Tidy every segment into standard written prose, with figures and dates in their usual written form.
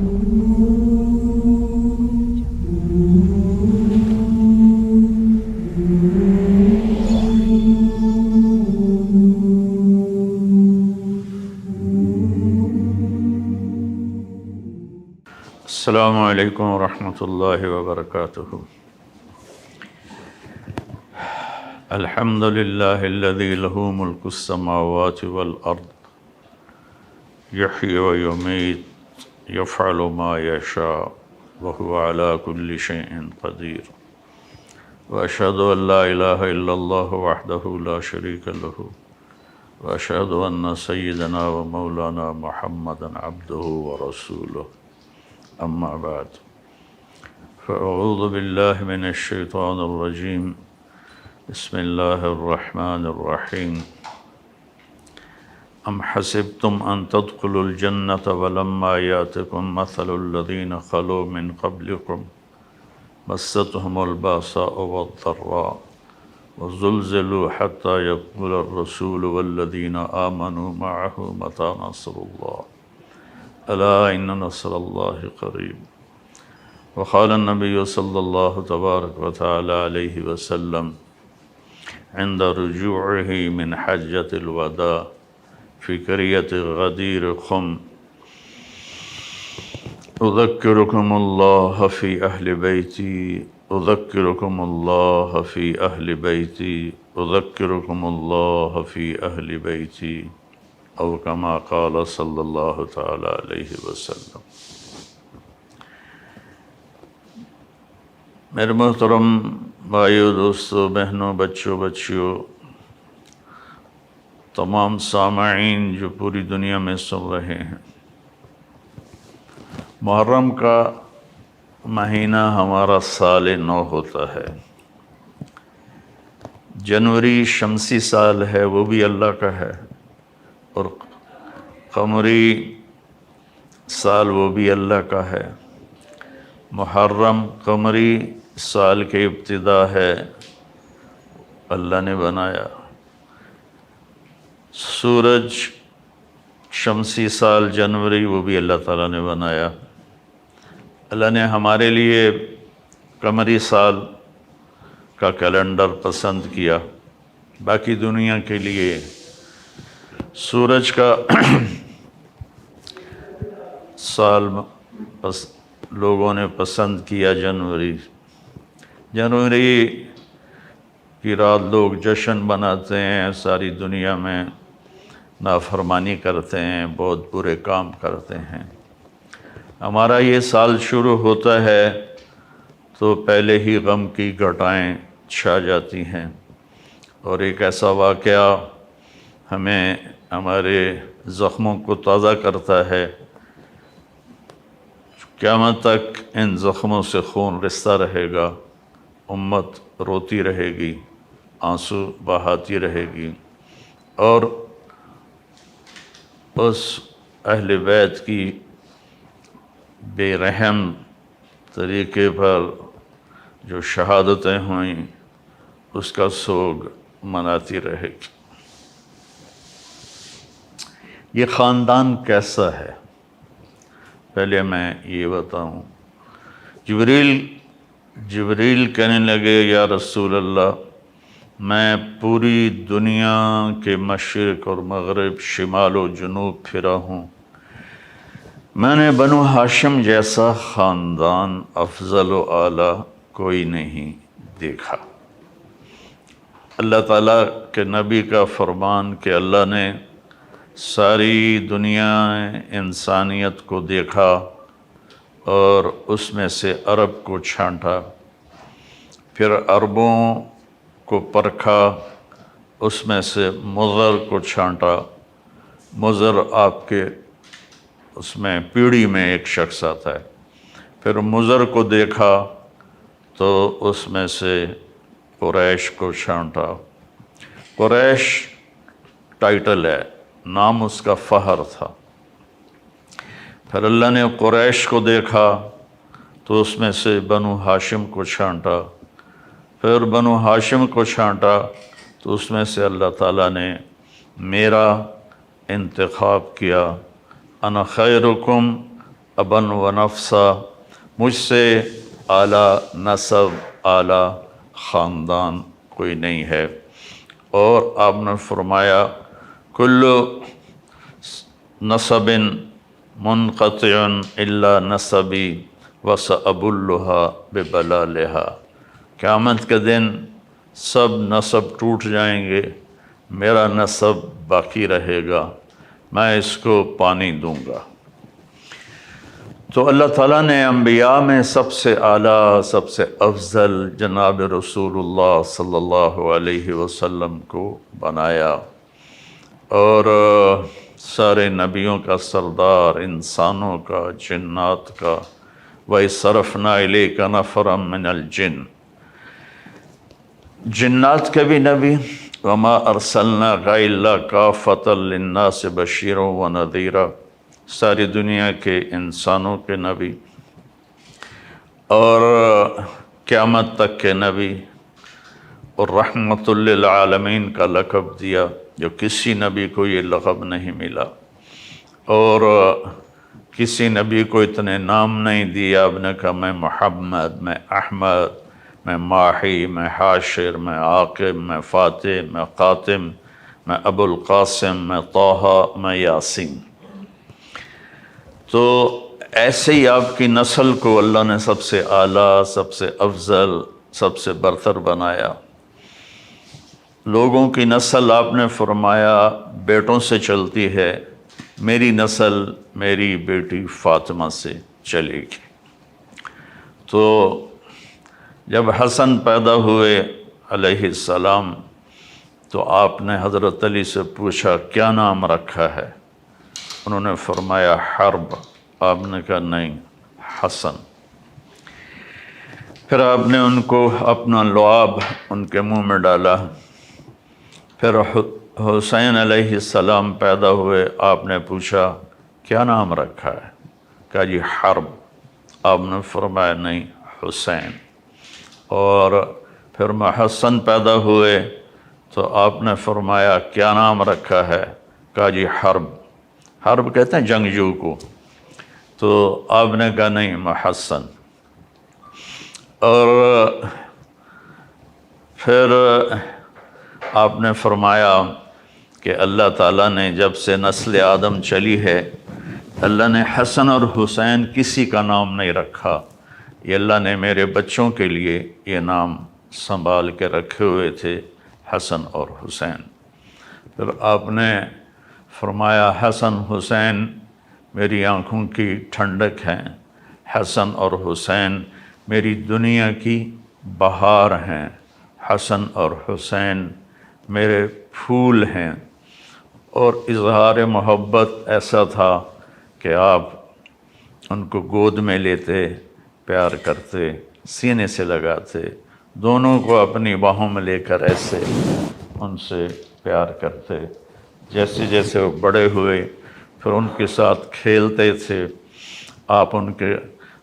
السلام علیکم ورحمۃ اللہ وبرکاتہ۔ الحمد للہ الذی لہ ملک السماوات والارض یحیی ویمیت یفعل ما یشاء وہو علی کل شیء قدیر، واشہد ان لا الہ الا اللہ وحدہ لا شریک لہ، واشہد ان سیدنا و مولانا محمدا عبدہ ورسولہ، اما بعد فاعوذ باللہ من الشیطان الرجیم، بسم اللہ الرحمن الرحیم۔ ام حسبتم ان تدخلوا الجنة ولما یاتکم مثل الذین خلوا من قبلکم مستهم الباساء والضراء وزلزلوا حتى يقول الرسول والذین آمنوا معه متى نصر اللہ الا ان نصر اللہ قریب۔ وقال النبی صلی اللہ تبارک وتعالی علیہ وسلم عند رجوعه من حجۃ الوداع فی قریۃ غدیر خم، اذکرکم اللہ فی اہل بیتی، اذکرکم اللہ فی اہل بیتی، اذکرکم اللہ فی اہل بیتی، او کما قال صلی اللہ تعالی علیہ وسلم۔ میرے محترم بھائیو، دوستو، بہنوں، بچوں، بچیوں، تمام سامعین جو پوری دنیا میں سن رہے ہیں، محرم کا مہینہ ہمارا سال نو ہوتا ہے۔ جنوری شمسی سال ہے، وہ بھی اللہ کا ہے، اور قمری سال وہ بھی اللہ کا ہے۔ محرم قمری سال کی ابتدا ہے، اللہ نے بنایا۔ سورج شمسی سال جنوری وہ بھی اللہ تعالیٰ نے بنایا۔ اللہ نے ہمارے لیے قمری سال کا کیلنڈر پسند کیا، باقی دنیا کے لیے سورج کا سال لوگوں نے پسند کیا جنوری کی رات لوگ جشن مناتے ہیں، ساری دنیا میں نافرمانی کرتے ہیں، بہت برے کام کرتے ہیں۔ ہمارا یہ سال شروع ہوتا ہے تو پہلے ہی غم کی گھٹائیں چھا جاتی ہیں، اور ایک ایسا واقعہ ہمیں ہمارے زخموں کو تازہ کرتا ہے۔ قیامت تک ان زخموں سے خون رستا رہے گا، امت روتی رہے گی، آنسو بہاتی رہے گی، اور اس اہل بیت کی بے رحم طریقے پر جو شہادتیں ہوئیں اس کا سوگ مناتی رہے گی۔ یہ خاندان کیسا ہے؟ پہلے میں یہ بتاؤں۔ جبریل کہنے لگے، یا رسول اللہ، میں پوری دنیا کے مشرق اور مغرب، شمال و جنوب پھرا ہوں، میں نے بنو ہاشم جیسا خاندان افضل و اعلیٰ کوئی نہیں دیکھا۔ اللہ تعالیٰ کے نبی کا فرمان کہ اللہ نے ساری دنیا انسانیت کو دیکھا اور اس میں سے عرب کو چھانٹا، پھر عربوں کو پرکھا، اس میں سے مضر کو چھانٹا۔ مضر آپ کے اس میں پیڑھی میں ایک شخص آتا ہے، پھر مضر کو دیکھا تو اس میں سے قریش کو چھانٹا۔ قریش ٹائٹل ہے، نام اس کا فہر تھا۔ پھر اللہ نے قریش کو دیکھا تو اس میں سے بنو ہاشم کو چھانٹا، پھر بنو ہاشم کو چھانٹا تو اس میں سے اللہ تعالیٰ نے میرا انتخاب کیا۔ انا خیرکم ابن و نفسا، مجھ سے اعلیٰ نسب اعلیٰ خاندان کوئی نہیں ہے۔ اور آپ نے فرمایا کل نسب منقطع الا نسبی وسأبلها ببلالها، قیامت کے دن سب نسب ٹوٹ جائیں گے، میرا نسب باقی رہے گا، میں اس کو پانی دوں گا۔ تو اللہ تعالیٰ نے انبیاء میں سب سے اعلیٰ، سب سے افضل جناب رسول اللہ صلی اللہ علیہ وسلم کو بنایا، اور سارے نبیوں کا سردار، انسانوں کا، جنات کا۔ وَإِصْرَفْنَا إِلَيْكَ نَفَرًا مِّنَ الْجِنِّ، جنات کے بھی نبی، وَمَا أَرْسَلْنَاكَ إِلَّا كَافَّةً لِلنَّاسِ بَشِيرًا وَنَذِيرًا، ساری دنیا کے انسانوں کے نبی اور قیامت تک کے نبی، اور رحمت للعالمین کا لقب دیا، جو کسی نبی کو یہ لقب نہیں ملا، اور کسی نبی کو اتنے نام نہیں دیا۔ اب نے کہا میں محمد، میں احمد، میں ماحی، میں حاشر، میں عاقب، میں فاتح، میں قاتم، میں ابو القاسم، میں طٰہٰ، میں یاسین۔ تو ایسے ہی آپ کی نسل کو اللہ نے سب سے اعلیٰ، سب سے افضل، سب سے برتر بنایا۔ لوگوں کی نسل آپ نے فرمایا بیٹوں سے چلتی ہے، میری نسل میری بیٹی فاطمہ سے چلے گی۔ تو جب حسن پیدا ہوئے علیہ السلام تو آپ نے حضرت علی سے پوچھا کیا نام رکھا ہے؟ انہوں نے فرمایا حرب۔ آپ نے کہا نہیں، حسن۔ پھر آپ نے ان کو اپنا لعاب ان کے منہ میں ڈالا۔ پھر حسین علیہ السلام پیدا ہوئے، آپ نے پوچھا کیا نام رکھا ہے؟ کہا جی حرب۔ آپ نے فرمایا نہیں، حسین۔ اور پھر محسن پیدا ہوئے تو آپ نے فرمایا کیا نام رکھا ہے؟ کہا جی حرب۔ حرب کہتے ہیں جنگجو کو، تو آپ نے کہا نہیں، محسن۔ اور پھر آپ نے فرمایا کہ اللہ تعالیٰ نے جب سے نسل آدم چلی ہے، اللہ نے حسن اور حسین کسی کا نام نہیں رکھا، یہ اللہ نے میرے بچوں کے لیے یہ نام سنبھال کے رکھے ہوئے تھے، حسن اور حسین۔ پھر آپ نے فرمایا حسن حسین میری آنکھوں کی ٹھنڈک ہیں، حسن اور حسین میری دنیا کی بہار ہیں، حسن اور حسین میرے پھول ہیں۔ اور اظہار محبت ایسا تھا کہ آپ ان کو گود میں لیتے، پیار کرتے، سینے سے لگاتے، دونوں کو اپنی باہوں میں لے کر ایسے ان سے پیار کرتے۔ جیسے جیسے وہ بڑے ہوئے پھر ان کے ساتھ کھیلتے تھے۔ آپ ان کے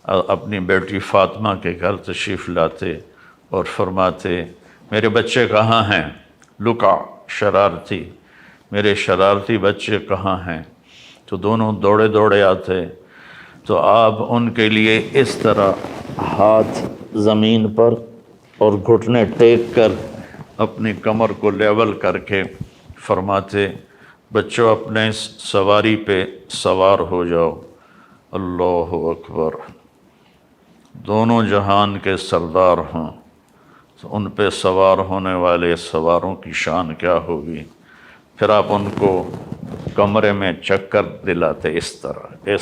اپنی بیٹی فاطمہ کے گھر تشریف لاتے اور فرماتے میرے بچے کہاں ہیں؟ لکا، شرارتی، میرے شرارتی بچے کہاں ہیں؟ تو دونوں دوڑے دوڑے آتے، تو آپ ان کے لیے اس طرح ہاتھ زمین پر اور گھٹنے ٹیک کر اپنی کمر کو لیول کر کے فرماتے بچوں اپنے سواری پہ سوار ہو جاؤ، اللہ اکبر، دونوں جہان کے سردار ہوں تو ان پہ سوار ہونے والے سواروں کی شان کیا ہوگی۔ پھر آپ ان کو کمرے میں چکر دلاتے اس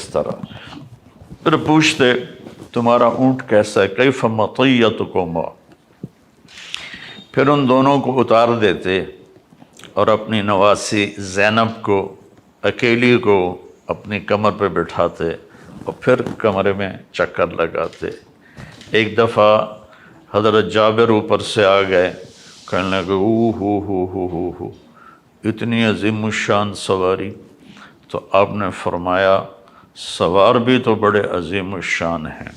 طرح، پھر پوچھتے تمہارا اونٹ کیسا ہے؟ کیف مطیتکما؟ پھر ان دونوں کو اتار دیتے اور اپنی نواسی زینب کو اکیلی کو اپنی کمر پہ بٹھاتے اور پھر کمرے میں چکر لگاتے۔ ایک دفعہ حضرت جابر اوپر سے آ گئے، کہنے لگے ہو اتنی عظیم الشان سواری۔ تو آپ نے فرمایا سوار بھی تو بڑے عظیم الشان ہیں۔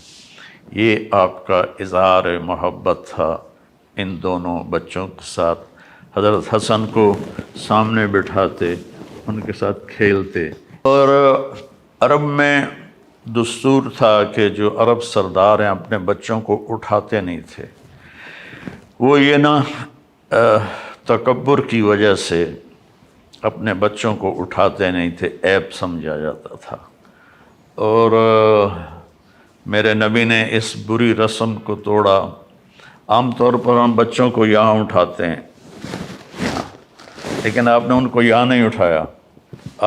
یہ آپ کا اظہار محبت تھا ان دونوں بچوں کے ساتھ۔ حضرت حسن کو سامنے بٹھاتے، ان کے ساتھ کھیلتے۔ اور عرب میں دستور تھا کہ جو عرب سردار ہیں اپنے بچوں کو اٹھاتے نہیں تھے. وہ یہ نا تکبر کی وجہ سے اپنے بچوں کو اٹھاتے نہیں تھے، عیب سمجھا جاتا تھا. اور میرے نبی نے اس بری رسم کو توڑا. عام طور پر ہم بچوں کو یہاں اٹھاتے ہیں، لیکن آپ نے ان کو یہاں نہیں اٹھایا،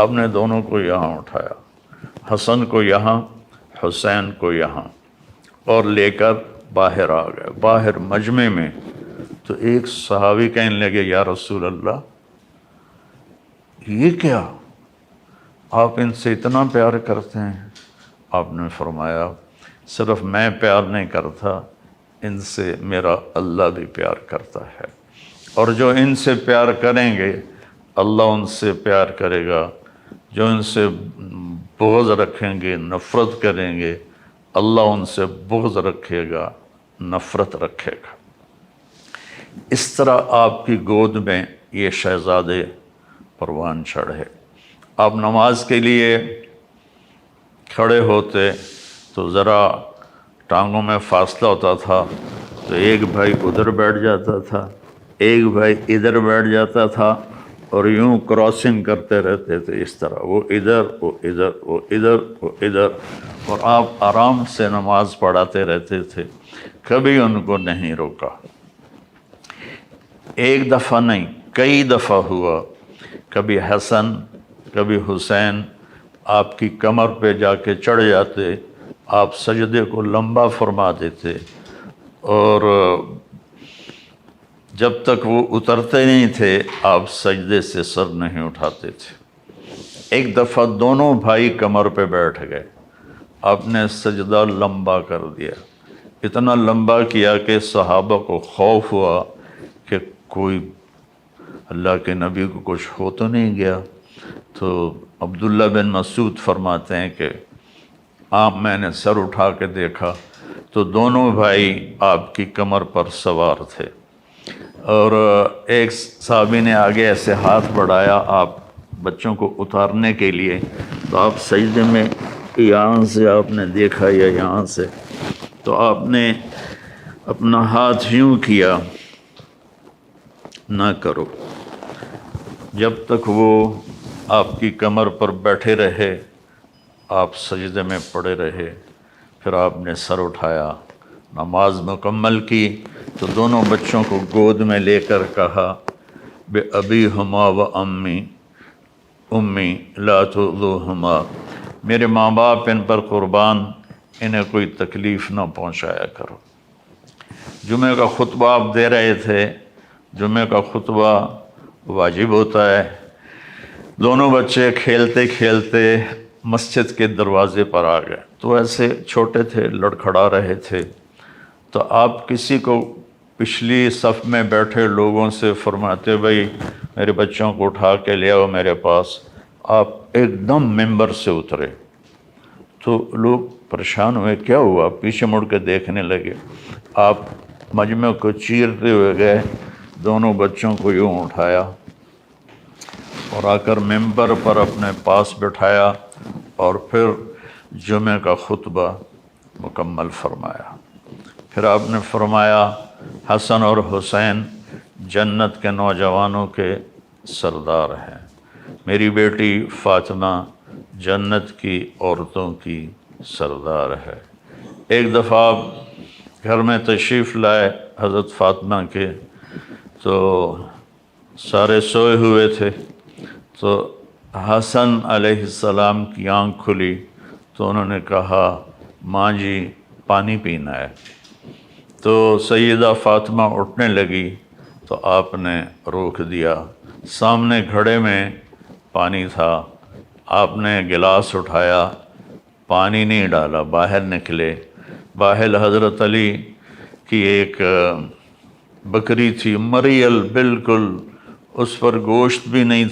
آپ نے دونوں کو یہاں اٹھایا، حسن کو یہاں، حسین کو یہاں، اور لے کر باہر آ گئے. باہر مجمع میں تو ایک صحابی کہنے لگے یا رسول اللہ یہ کیا، آپ ان سے اتنا پیار کرتے ہیں؟ آپ نے فرمایا صرف میں پیار نہیں کرتا، ان سے میرا اللہ بھی پیار کرتا ہے، اور جو ان سے پیار کریں گے اللہ ان سے پیار کرے گا، جو ان سے بغض رکھیں گے، نفرت کریں گے، اللہ ان سے بغض رکھے گا، نفرت رکھے گا. اس طرح آپ کی گود میں یہ شہزادے پروان چڑھے. آپ نماز کے لیے کھڑے ہوتے تو ذرا ٹانگوں میں فاصلہ ہوتا تھا، تو ایک بھائی ادھر بیٹھ جاتا تھا، ایک بھائی ادھر بیٹھ جاتا تھا، اور یوں کراسنگ کرتے رہتے تھے. اس طرح وہ ادھر، وہ ادھر، وہ ادھر، وہ ادھر، اور آپ آرام سے نماز پڑھاتے رہتے تھے، کبھی ان کو نہیں روکا. ایک دفعہ نہیں، کئی دفعہ ہوا. کبھی حسن کبھی حسین آپ کی کمر پہ جا کے چڑھ جاتے، آپ سجدے کو لمبا فرما دیتے، اور جب تک وہ اترتے نہیں تھے آپ سجدے سے سر نہیں اٹھاتے تھے. ایک دفعہ دونوں بھائی کمر پہ بیٹھ گئے، آپ نے سجدہ لمبا کر دیا، اتنا لمبا کیا کہ صحابہ کو خوف ہوا کہ کوئی اللہ کے نبی کو کچھ ہو تو نہیں گیا. تو عبداللہ بن مسعود فرماتے ہیں کہ میں نے سر اٹھا کے دیکھا تو دونوں بھائی آپ کی کمر پر سوار تھے، اور ایک صحابی نے آگے ایسے ہاتھ بڑھایا آپ بچوں کو اتارنے کے لیے، تو آپ سجدے میں یہاں سے آپ نے دیکھا یا یہاں سے، تو آپ نے اپنا ہاتھ یوں کیا، نہ کرو. جب تک وہ آپ کی کمر پر بیٹھے رہے آپ سجدے میں پڑے رہے، پھر آپ نے سر اٹھایا، نماز مکمل کی، تو دونوں بچوں کو گود میں لے کر کہا بے ابی ہما و امی لا تؤذوہما، میرے ماں باپ ان پر قربان، انہیں کوئی تکلیف نہ پہنچایا کرو. جمعہ کا خطبہ آپ دے رہے تھے، جمعہ کا خطبہ واجب ہوتا ہے. دونوں بچے کھیلتے کھیلتے مسجد کے دروازے پر آ گئے، تو ایسے چھوٹے تھے، لڑکھڑا رہے تھے. تو آپ کسی کو پچھلی صف میں بیٹھے لوگوں سے فرماتے بھائی میرے بچوں کو اٹھا کے لے آؤ میرے پاس. آپ ایک دم ممبر سے اترے تو لوگ پریشان ہوئے، کیا ہوا؟ پیچھے مڑ کے دیکھنے لگے. آپ مجمع کو چیرتے ہوئے گئے، دونوں بچوں کو یوں اٹھایا اور آ کر ممبر پر اپنے پاس بٹھایا، اور پھر جمعہ کا خطبہ مکمل فرمایا. پھر آپ نے فرمایا حسن اور حسین جنت کے نوجوانوں کے سردار ہیں، میری بیٹی فاطمہ جنت کی عورتوں کی سردار ہے. ایک دفعہ آپ گھر میں تشریف لائے حضرت فاطمہ کے، تو سارے سوئے ہوئے تھے، تو حسن علیہ السلام کی آنکھ کھلی تو انہوں نے کہا ماں جی پانی پینا ہے. تو سیدہ فاطمہ اٹھنے لگی تو آپ نے روک دیا. سامنے گھڑے میں پانی تھا، آپ نے گلاس اٹھایا، پانی نہیں ڈالا، باہر نکلے. باہر حضرت علی کی ایک بکری تھی، مریل بالکل، اس پر گوشت بھی نہیں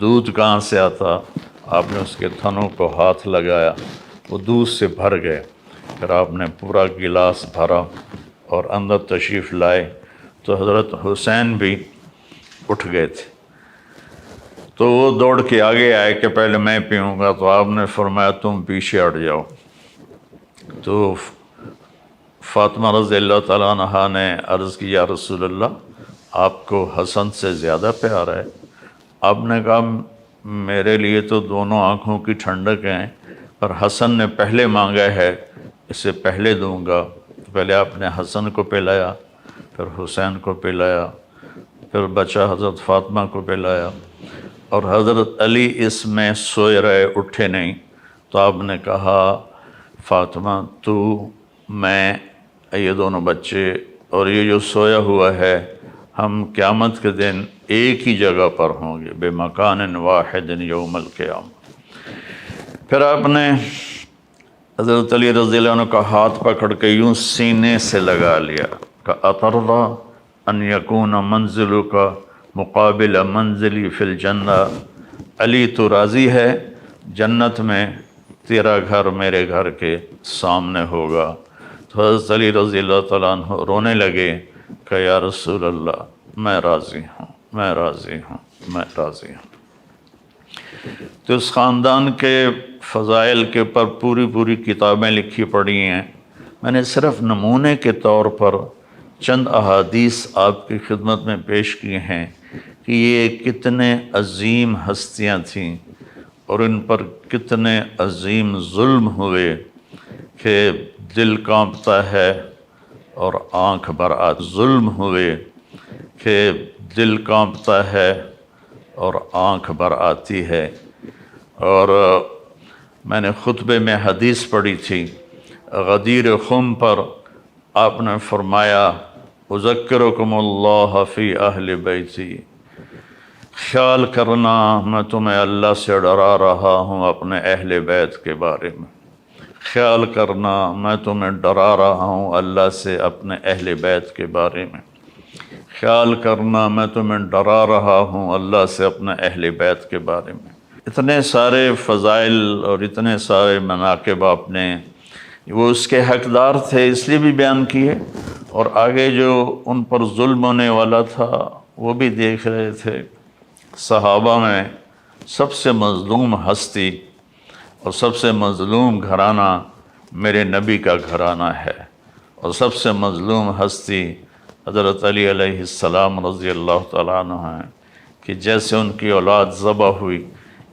دودھ کہاں سے آتا؟ آپ نے اس کے تھنوں کو ہاتھ لگایا، وہ دودھ سے بھر گئے. پھر آپ نے پورا گلاس بھرا اور اندر تشریف لائے، تو حضرت حسین بھی اٹھ گئے تھے. تو وہ دوڑ کے آگے آئے کہ پہلے میں پیوں گا، تو آپ نے فرمایا تم پیچھے ہٹ جاؤ۔ تو فاطمہ رضی اللہ تعالیٰ عنہا نے عرض کی، یا رسول اللہ، آپ کو حسن سے زیادہ پیار ہے؟ آپ نے کہا میرے لیے تو دونوں آنکھوں کی ٹھنڈک ہیں، پر حسن نے پہلے مانگا ہے، اسے پہلے دوں گا۔ پہلے آپ نے حسن کو پلایا، پھر حسین کو پلایا، پھر بچہ حضرت فاطمہ کو پلایا، اور حضرت علی اس میں سوئے رہے، اٹھے نہیں۔ تو آپ نے کہا فاطمہ تو میں یہ دونوں بچے اور یہ جو سویا ہوا ہے، ہم قیامت کے دن ایک ہی جگہ پر ہوں گے، بے مکان واحد یوم القیامہ۔ پھر آپ نے حضرت علی رضی اللہ عنہ کا ہاتھ پکڑ کے یوں سینے سے لگا لیا کہ اترضی ان یکون منزلک مقابل منزلی فی الجنہ، علی تو راضی ہے جنت میں تیرا گھر میرے گھر کے سامنے ہوگا؟ تو حضرت علی رضی اللہ تعالیٰ عنہ رونے لگے کہ یا رسول اللہ میں راضی ہوں، میں راضی ہوں، میں راضی ہوں۔ تو اس خاندان کے فضائل کے پر پوری کتابیں لکھی پڑی ہیں۔ میں نے صرف نمونے کے طور پر چند احادیث آپ کی خدمت میں پیش کی ہیں کہ یہ کتنے عظیم ہستیاں تھیں اور ان پر کتنے عظیم ظلم ہوئے کہ دل کانپتا ہے اور آنکھ بر آتی، ظلم ہوئے کہ دل کانپتا ہے اور آنکھ بر آتی ہے۔ اور میں نے خطبے میں حدیث پڑھی تھی، غدیر خم پر آپ نے فرمایا اذکرکم اللہ فی اہل بیتی، خیال کرنا میں تمہیں اللہ سے ڈرا رہا ہوں اپنے اہل بیت کے بارے میں، خیال کرنا میں تمہیں ڈرا رہا ہوں اللہ سے اپنے اہل بیت کے بارے میں، خیال کرنا میں تمہیں ڈرا رہا ہوں اللہ سے اپنے اہل بیت کے بارے میں۔ اتنے سارے فضائل اور اتنے سارے مناقب آپ نے، وہ اس کے حقدار تھے اس لیے بھی بیان کیے، اور آگے جو ان پر ظلم ہونے والا تھا وہ بھی دیکھ رہے تھے۔ صحابہ میں سب سے مظلوم ہستی اور سب سے مظلوم گھرانہ میرے نبی کا گھرانہ ہے، اور سب سے مظلوم ہستی حضرت علی علیہ السلام رضی اللہ تعالیٰ عنہ ہیں، کہ جیسے ان کی اولاد ذبح ہوئی،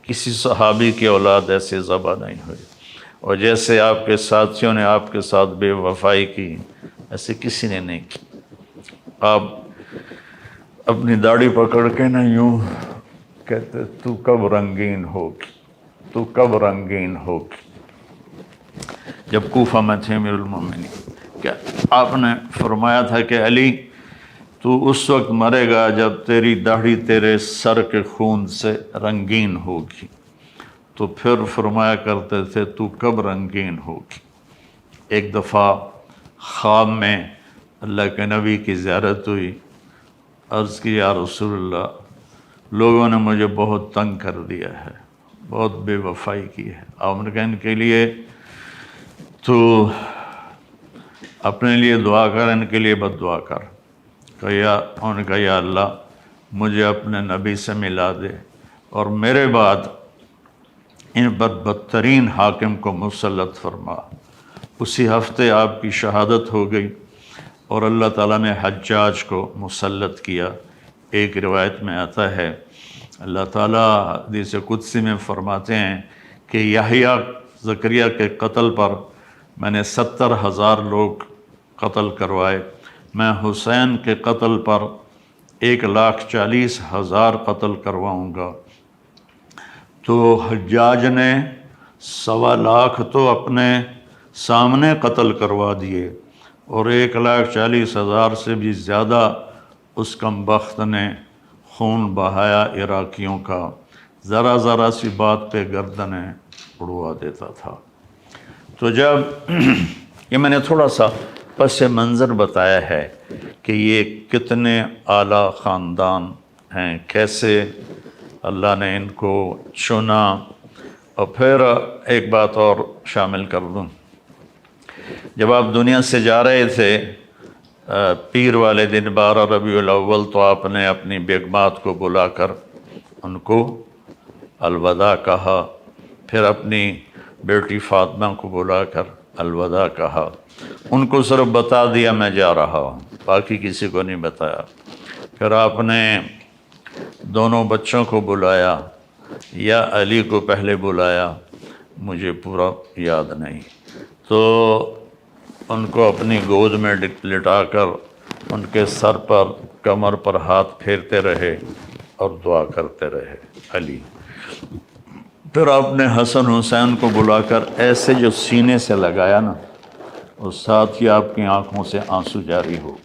کسی صحابی کی اولاد ایسے ذبح نہیں ہوئی، اور جیسے آپ کے ساتھیوں نے آپ کے ساتھ بے وفائی کی ایسے کسی نے نہیں کی۔ آپ اپنی داڑھی پکڑ کے نہ یوں کہتے تو کب رنگین ہوگی، تو کب رنگین ہوگی، جب کوفہ میں تھے امیر المومنین، کہ آپ نے فرمایا تھا کہ علی تو اس وقت مرے گا جب تیری داڑھی تیرے سر کے خون سے رنگین ہوگی۔ تو پھر فرمایا کرتے تھے تو کب رنگین ہوگی۔ ایک دفعہ خواب میں اللہ کے نبی کی زیارت ہوئی، عرض کی یا رسول اللہ لوگوں نے مجھے بہت تنگ کر دیا ہے، بہت بے وفائی کی ہے، آپ نے کہا ان کے لیے تو اپنے لیے دعا کر، ان کے لیے بد دعا کر۔ انہوں نے کہا یا اللہ مجھے اپنے نبی سے ملا دے اور میرے بعد ان بدترین حاکم کو مسلط فرما۔ اسی ہفتے آپ کی شہادت ہو گئی اور اللہ تعالیٰ نے حجاج کو مسلط کیا۔ ایک روایت میں آتا ہے اللہ تعالیٰ حدیث قدسی میں فرماتے ہیں کہ یحییٰ زکریا کے قتل پر میں نے 70,000 لوگ قتل کروائے، میں حسین کے قتل پر 1,40,000 قتل کرواؤں گا۔ تو حجاج نے 1.25 تو اپنے سامنے قتل کروا دیے، اور 1,40,000 سے بھی زیادہ اس کم بخت نے خون بہایا عراقیوں کا، ذرا سی بات پہ گردنیں اڑوا دیتا تھا۔ تو جب یہ میں نے تھوڑا سا پس منظر بتایا ہے کہ یہ کتنے اعلیٰ خاندان ہیں، کیسے اللہ نے ان کو چنا۔ اور پھر ایک بات اور شامل کر دوں، جب آپ دنیا سے جا رہے تھے پیر والے دن 12 ربیع الاول، تو آپ نے اپنی بیگمات کو بلا کر ان کو الوداع کہا، پھر اپنی بیٹی فاطمہ کو بلا کر الوداع کہا، ان کو صرف بتا دیا میں جا رہا ہوں، باقی کسی کو نہیں بتایا۔ پھر آپ نے دونوں بچوں کو بلایا، یا علی کو پہلے بلایا مجھے پورا یاد نہیں، تو ان کو اپنی گود میں لٹا کر ان کے سر پر کمر پر ہاتھ پھیرتے رہے اور دعا کرتے رہے علی۔ پھر آپ نے حسن حسین کو بلا کر ایسے جو سینے سے لگایا نا، اور ساتھ ہی آپ کی آنکھوں سے آنسو جاری ہو۔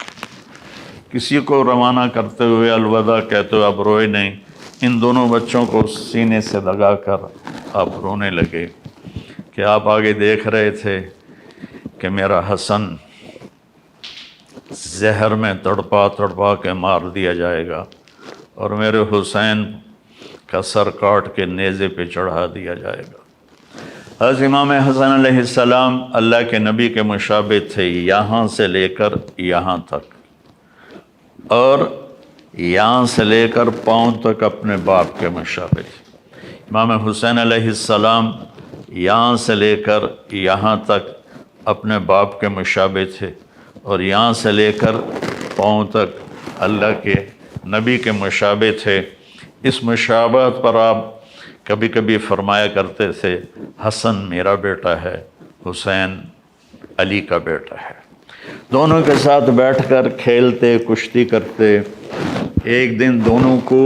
کسی کو روانہ کرتے ہوئے الوداع کہتے ہوئے آپ روئے نہیں، ان دونوں بچوں کو سینے سے لگا کر آپ رونے لگے کہ آپ آگے دیکھ رہے تھے کہ میرا حسن زہر میں تڑپا تڑپا کے مار دیا جائے گا، اور میرے حسین کا سر کاٹ کے نیزے پہ چڑھا دیا جائے گا۔ حضرت امام حسن علیہ السلام اللہ کے نبی کے مشابہ تھے، یہاں سے لے کر یہاں تک، اور یہاں سے لے کر پاؤں تک اپنے باپ کے مشابہ تھے۔ امام حسین علیہ السلام یہاں سے لے کر یہاں تک اپنے باپ کے مشابہ تھے، اور یہاں سے لے کر پاؤں تک اللہ کے نبی کے مشابہ تھے۔ اس مشابہت پر آپ کبھی کبھی فرمایا کرتے تھے حسن میرا بیٹا ہے، حسین علی کا بیٹا ہے۔ دونوں کے ساتھ بیٹھ کر کھیلتے کشتی کرتے۔ ایک دن دونوں کو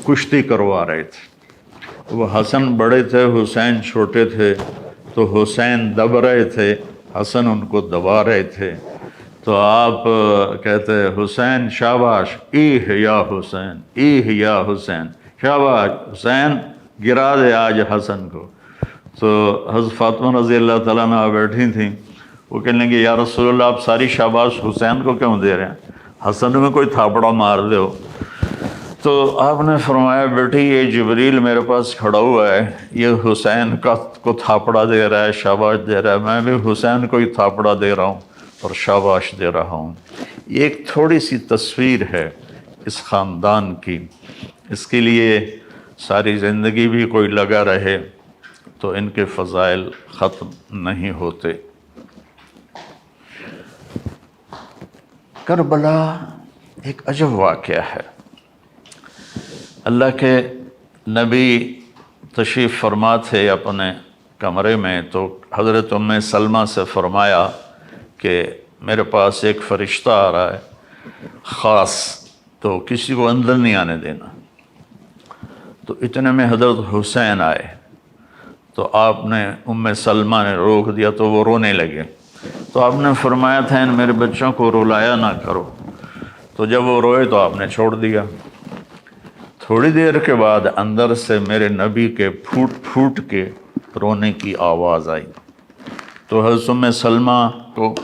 کشتی کروا رہے تھے، وہ حسن بڑے تھے حسین چھوٹے تھے، تو حسین دب رہے تھے، حسن ان کو دبا رہے تھے، تو آپ کہتے حسین شاباش، ایہ یا حسین، ایہ یا حسین، شاباش حسین، گرا دے آج حسن کو۔ تو حضرت فاطمہ رضی اللہ تعالیٰ عنہ بیٹھی تھیں، وہ کہنے لگے یا رسول اللہ آپ ساری شاباش حسین کو کیوں دے رہے ہیں، حسن میں کوئی تھاپڑا مار دے ہو۔ تو آپ نے فرمایا بیٹی یہ جبریل میرے پاس کھڑا ہوا ہے، یہ حسین کو تھاپڑا دے رہا ہے، شاباش دے رہا ہے، میں بھی حسین کو ہی تھاپڑا دے رہا ہوں اور شاباش دے رہا ہوں۔ یہ ایک تھوڑی سی تصویر ہے اس خاندان کی، اس کے لیے ساری زندگی بھی کوئی لگا رہے تو ان کے فضائل ختم نہیں ہوتے۔ کربلا ایک عجب واقعہ ہے۔ اللہ کے نبی تشریف فرما تھے اپنے کمرے میں، تو حضرت ام سلمہ سے فرمایا کہ میرے پاس ایک فرشتہ آ رہا ہے خاص، تو کسی کو اندر نہیں آنے دینا۔ تو اتنے میں حضرت حسین آئے، تو آپ نے ام سلمہ نے روک دیا تو وہ رونے لگے، تو آپ نے فرمایا تھا ان میرے بچوں کو رلایا نہ کرو، تو جب وہ روئے تو آپ نے چھوڑ دیا۔ تھوڑی دیر کے بعد اندر سے میرے نبی کے پھوٹ پھوٹ کے رونے کی آواز آئی، تو حضرت ام سلمہ کو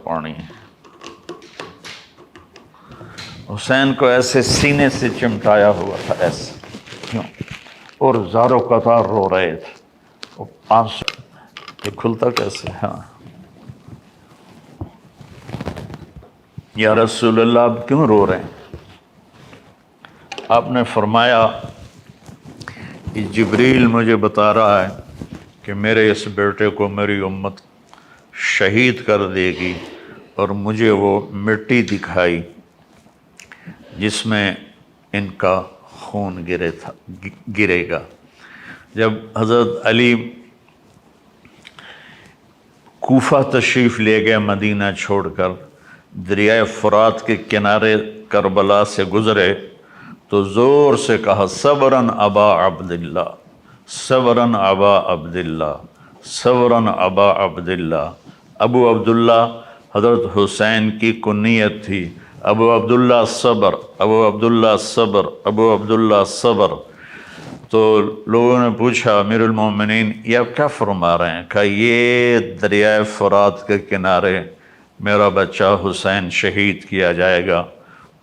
پانی حسین کو ایسے سینے سے چمٹایا ہوا تھا ایسے کیوں، اور زاروں قطار رو رہے تھے، وہ آنسو یہ کھلتا کیسے، ہاں یا رسول اللہ آپ کیوں رو رہے ہیں؟ آپ نے فرمایا کہ جبریل مجھے بتا رہا ہے کہ میرے اس بیٹے کو میری امت شہید کر دے گی، اور مجھے وہ مٹی دکھائی جس میں ان کا خون گرے گا۔ جب حضرت علی کوفہ تشریف لے گئے مدینہ چھوڑ کر، دریائے فرات کے کنارے کربلا سے گزرے تو زور سے کہا صبراً ابا عبداللہ، صبراً ابا عبداللہ، صبراً ابا عبداللہ۔ ابو عبداللہ حضرت حسین کی کنیت تھی، ابو عبداللہ صبر، ابو عبداللہ صبر، ابو عبداللہ صبر۔ تو لوگوں نے پوچھا امیر المومنین یہ آپ کیا فرما رہے ہیں؟ کہا یہ دریائے فرات کے کنارے میرا بچہ حسین شہید کیا جائے گا،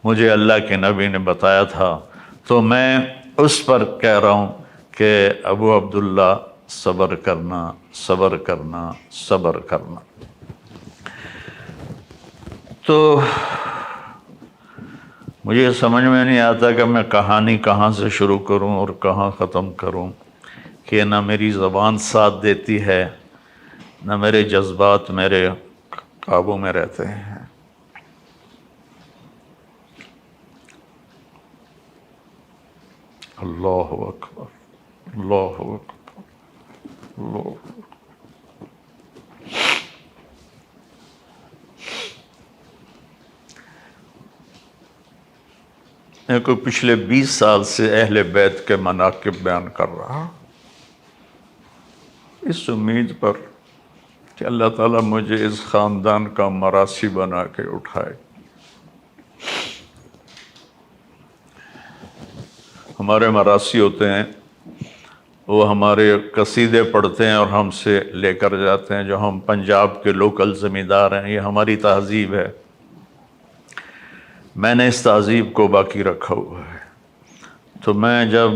مجھے اللہ کے نبی نے بتایا تھا، تو میں اس پر کہہ رہا ہوں کہ ابو عبداللہ صبر کرنا، صبر کرنا، صبر کرنا۔ تو مجھے سمجھ میں نہیں آتا کہ میں کہانی کہاں سے شروع کروں اور کہاں ختم کروں، کہ نہ میری زبان ساتھ دیتی ہے، نہ میرے جذبات میرے قابو میں رہتے ہیں۔ اللہ اکبر، اللہ اکبر، اللہ اکبر۔ میں کو پچھلے 20 سال سے اہل بیت کے مناقب بیان کر رہا، اس امید پر کہ اللہ تعالیٰ مجھے اس خاندان کا مراثی بنا کے اٹھائے۔ ہمارے مراثی ہوتے ہیں، وہ ہمارے قصیدے پڑھتے ہیں اور ہم سے لے کر جاتے ہیں، جو ہم پنجاب کے لوکل زمیندار ہیں، یہ ہماری تہذیب ہے۔ میں نے اس تہذیب کو باقی رکھا ہوا ہے، تو میں جب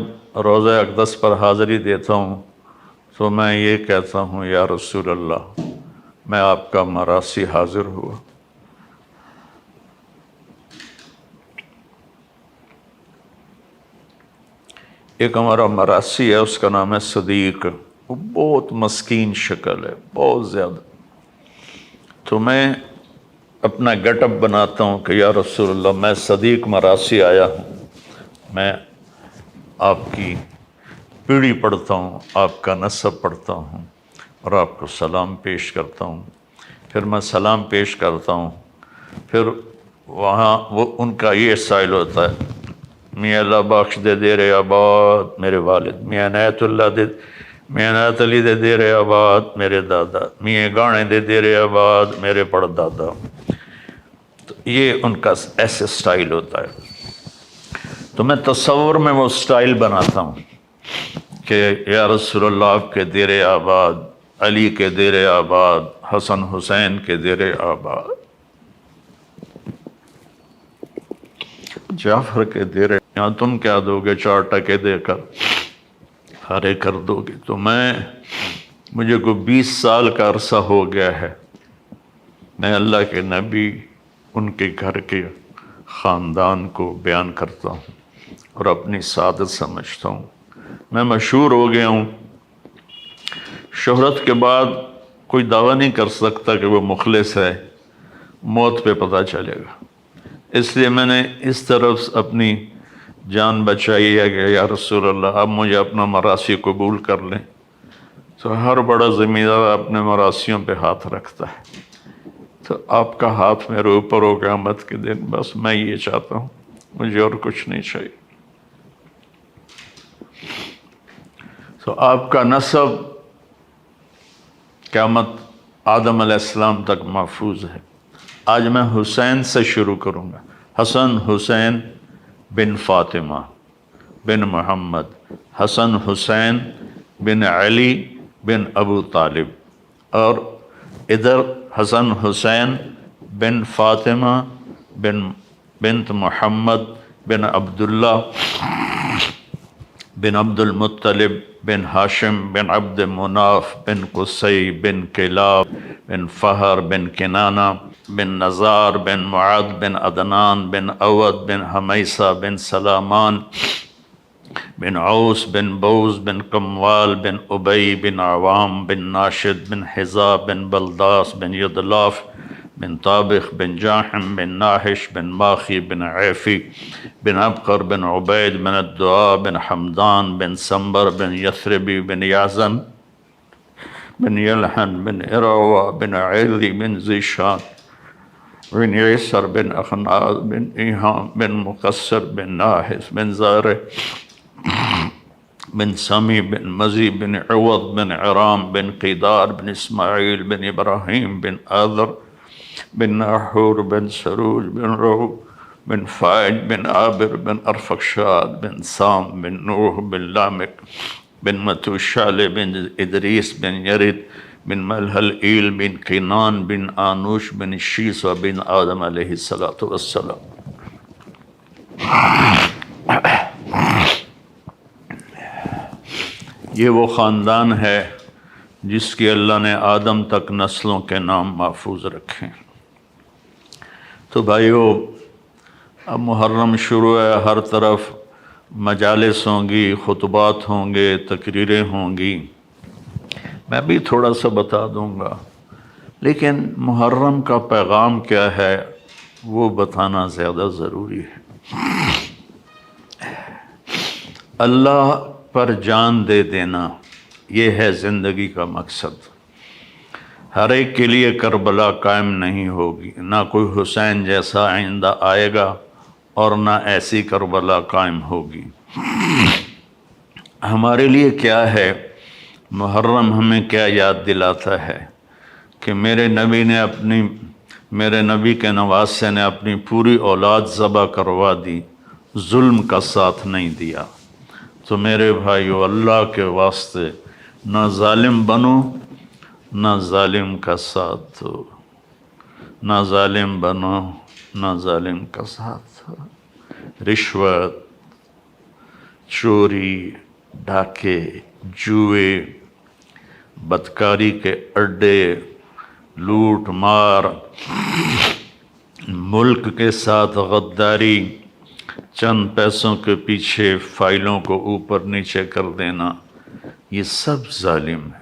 روزہ اقدس پر حاضری دیتا ہوں تو میں یہ کہتا ہوں، یا رسول اللہ، میں آپ کا مراثی حاضر ہوا۔ ایک ہمارا مراثی ہے، اس کا نام ہے صدیق، وہ بہت مسکین شکل ہے، بہت زیادہ۔ تو میں اپنا گیٹ اپ بناتا ہوں کہ یا رسول اللہ، میں صدیق مراثی آیا ہوں، میں آپ کی پیڑھی پڑھتا ہوں، آپ کا نسب پڑھتا ہوں اور آپ کو سلام پیش کرتا ہوں۔ پھر میں سلام پیش کرتا ہوں، پھر وہاں وہ ان کا یہ اسٹائل ہوتا ہے، میاں اللہ بخش دے دیر آباد میرے والد، میاں عنایت علی دے دیر آباد میرے دادا، میاں گانے دے دیر آباد میرے پڑدادا۔ تو یہ ان کا ایسے سٹائل ہوتا ہے۔ تو میں تصور میں وہ سٹائل بناتا ہوں کہ یا رسول اللہ، آپ کے دیر آباد، علی کے دیر آباد، حسن حسین کے دیر آباد، جعفر کے دیر، یہاں تم کیا دو گے 4 ٹکے دے کر ہرے کر دو گے۔ تو مجھے کو 20 سال کا عرصہ ہو گیا ہے، میں اللہ کے نبی، ان کے گھر کے خاندان کو بیان کرتا ہوں اور اپنی سعادت سمجھتا ہوں۔ میں مشہور ہو گیا ہوں، شہرت کے بعد کوئی دعویٰ نہیں کر سکتا کہ وہ مخلص ہے، موت پہ پتہ چلے گا۔ اس لیے میں نے اس طرف اپنی جان بچائی ہے کہ یا رسول اللہ، اب مجھے اپنا مراثی قبول کر لیں۔ تو ہر بڑا زمیندار اپنے مراسیوں پہ ہاتھ رکھتا ہے، تو آپ کا ہاتھ میرے اوپر ہو قیامت کے دن، بس میں یہ چاہتا ہوں، مجھے اور کچھ نہیں چاہیے۔ تو آپ کا نسب قیامت آدم علیہ السلام تک محفوظ ہے۔ آج میں حسین سے شروع کروں گا، حسن حسین بن فاطمہ بن محمد، حسن حسین بن علی بن ابو طالب، اور ادھر حسن حسین بن فاطمہ بنت محمد بن عبداللہ بن عبد المطلب بن ہاشم بن عبد مناف بن قصی بن کلاب بن فہر بن کنانہ بن نزار بن معد بن عدنان بن اود بن حمیسہ بن سلامان بن عوس بن بوز بن کموال بن ابی بن عوام بن ناشد بن حزاب بن بلداس بن یدلاف بن طابخ بن جاحم بن ناحش بن ماخی بن عیفی بن عبقر بن عبید بن الدعاء بن حمدان بن سمبر بن یثربی بن یعزن بن یلحن بن اروہ بن عیلی بن زیشان بن عیسر بن اخناز بن ایہام بن مقصر بن ناحس بن زارع بن سمی بن مزی بن عوض بن عرام بن قیدار بن اسماعیل بن ابراہیم بن آذر بن ناحور بن سروج بن رو بن فائج بن عابر بن ارفقشاد بن سام بن نوح بن لامک بن متوشال بن ادریس بن یرد بن ملحل ایل بن قینان بن آنوش بن شیس بن آدم علیہ السلام۔ یہ وہ خاندان ہے جس کی اللہ نے آدم تک نسلوں کے نام محفوظ رکھے۔ تو بھائیو، اب محرم شروع ہے، ہر طرف مجالس ہوں گی، خطبات ہوں گے، تقریریں ہوں گی، میں بھی تھوڑا سا بتا دوں گا، لیکن محرم کا پیغام کیا ہے وہ بتانا زیادہ ضروری ہے۔ اللہ پر جان دے دینا، یہ ہے زندگی کا مقصد۔ ہر ایک کے لیے کربلا قائم نہیں ہوگی، نہ کوئی حسین جیسا آئندہ آئے گا اور نہ ایسی کربلا قائم ہوگی۔ ہمارے لیے کیا ہے محرم، ہمیں کیا یاد دلاتا ہے کہ میرے نبی کے نواسے نے اپنی پوری اولاد ذبح کروا دی، ظلم کا ساتھ نہیں دیا۔ تو میرے بھائیو، اللہ کے واسطے نہ ظالم بنو، نہ ظالم کا ساتھ دو، نہ ظالم بنو، نہ ظالم کا ساتھ دو۔ رشوت، چوری، ڈاکے، جوئے، بدکاری کے اڈے، لوٹ مار، ملک کے ساتھ غداری، چند پیسوں کے پیچھے فائلوں کو اوپر نیچے کر دینا، یہ سب ظالم ہے۔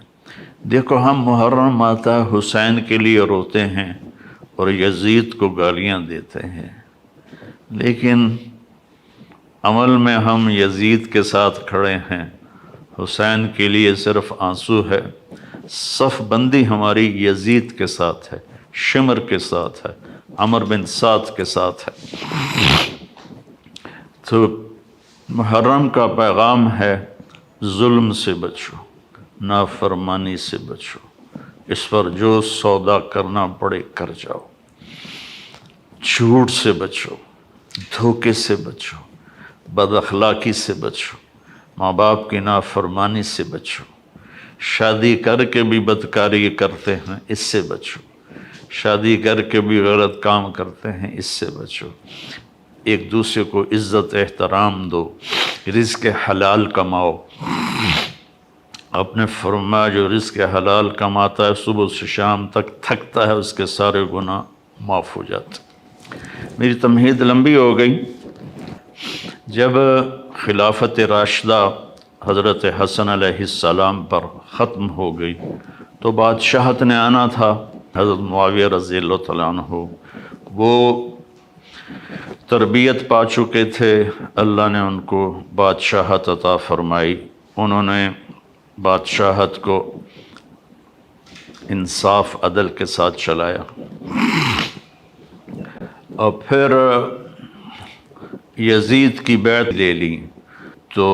دیکھو، ہم محرم آتا ہے حسین کے لیے روتے ہیں اور یزید کو گالیاں دیتے ہیں، لیکن عمل میں ہم یزید کے ساتھ کھڑے ہیں، حسین کے لیے صرف آنسو ہے۔ صف بندی ہماری یزید کے ساتھ ہے، شمر کے ساتھ ہے، عمر بن سعد کے ساتھ ہے۔ تو محرم کا پیغام ہے ظلم سے بچو، نافرمانی سے بچو، اس پر جو سودا کرنا پڑے کر جاؤ، جھوٹ سے بچو، دھوکے سے بچو، بد اخلاقی سے بچو، ماں باپ کی نافرمانی سے بچو، شادی کر کے بھی بدکاری کرتے ہیں اس سے بچو، شادی کر کے بھی غلط کام کرتے ہیں اس سے بچو، ایک دوسرے کو عزت احترام دو، رزق حلال کماؤ۔ آپ نے فرمایا جو رزق حلال کماتا ہے صبح سے شام تک تھکتا ہے، اس کے سارے گناہ معاف ہو جاتے۔ میری تمہید لمبی ہو گئی۔ جب خلافت راشدہ حضرت حسن علیہ السلام پر ختم ہو گئی تو بادشاہت نے آنا تھا۔ حضرت معاویہ رضی اللہ تعالیٰ عنہ وہ تربیت پا چکے تھے، اللہ نے ان کو بادشاہت عطا فرمائی، انہوں نے بادشاہت کو انصاف عدل کے ساتھ چلایا، اور پھر یزید کی بیعت لے لی۔ تو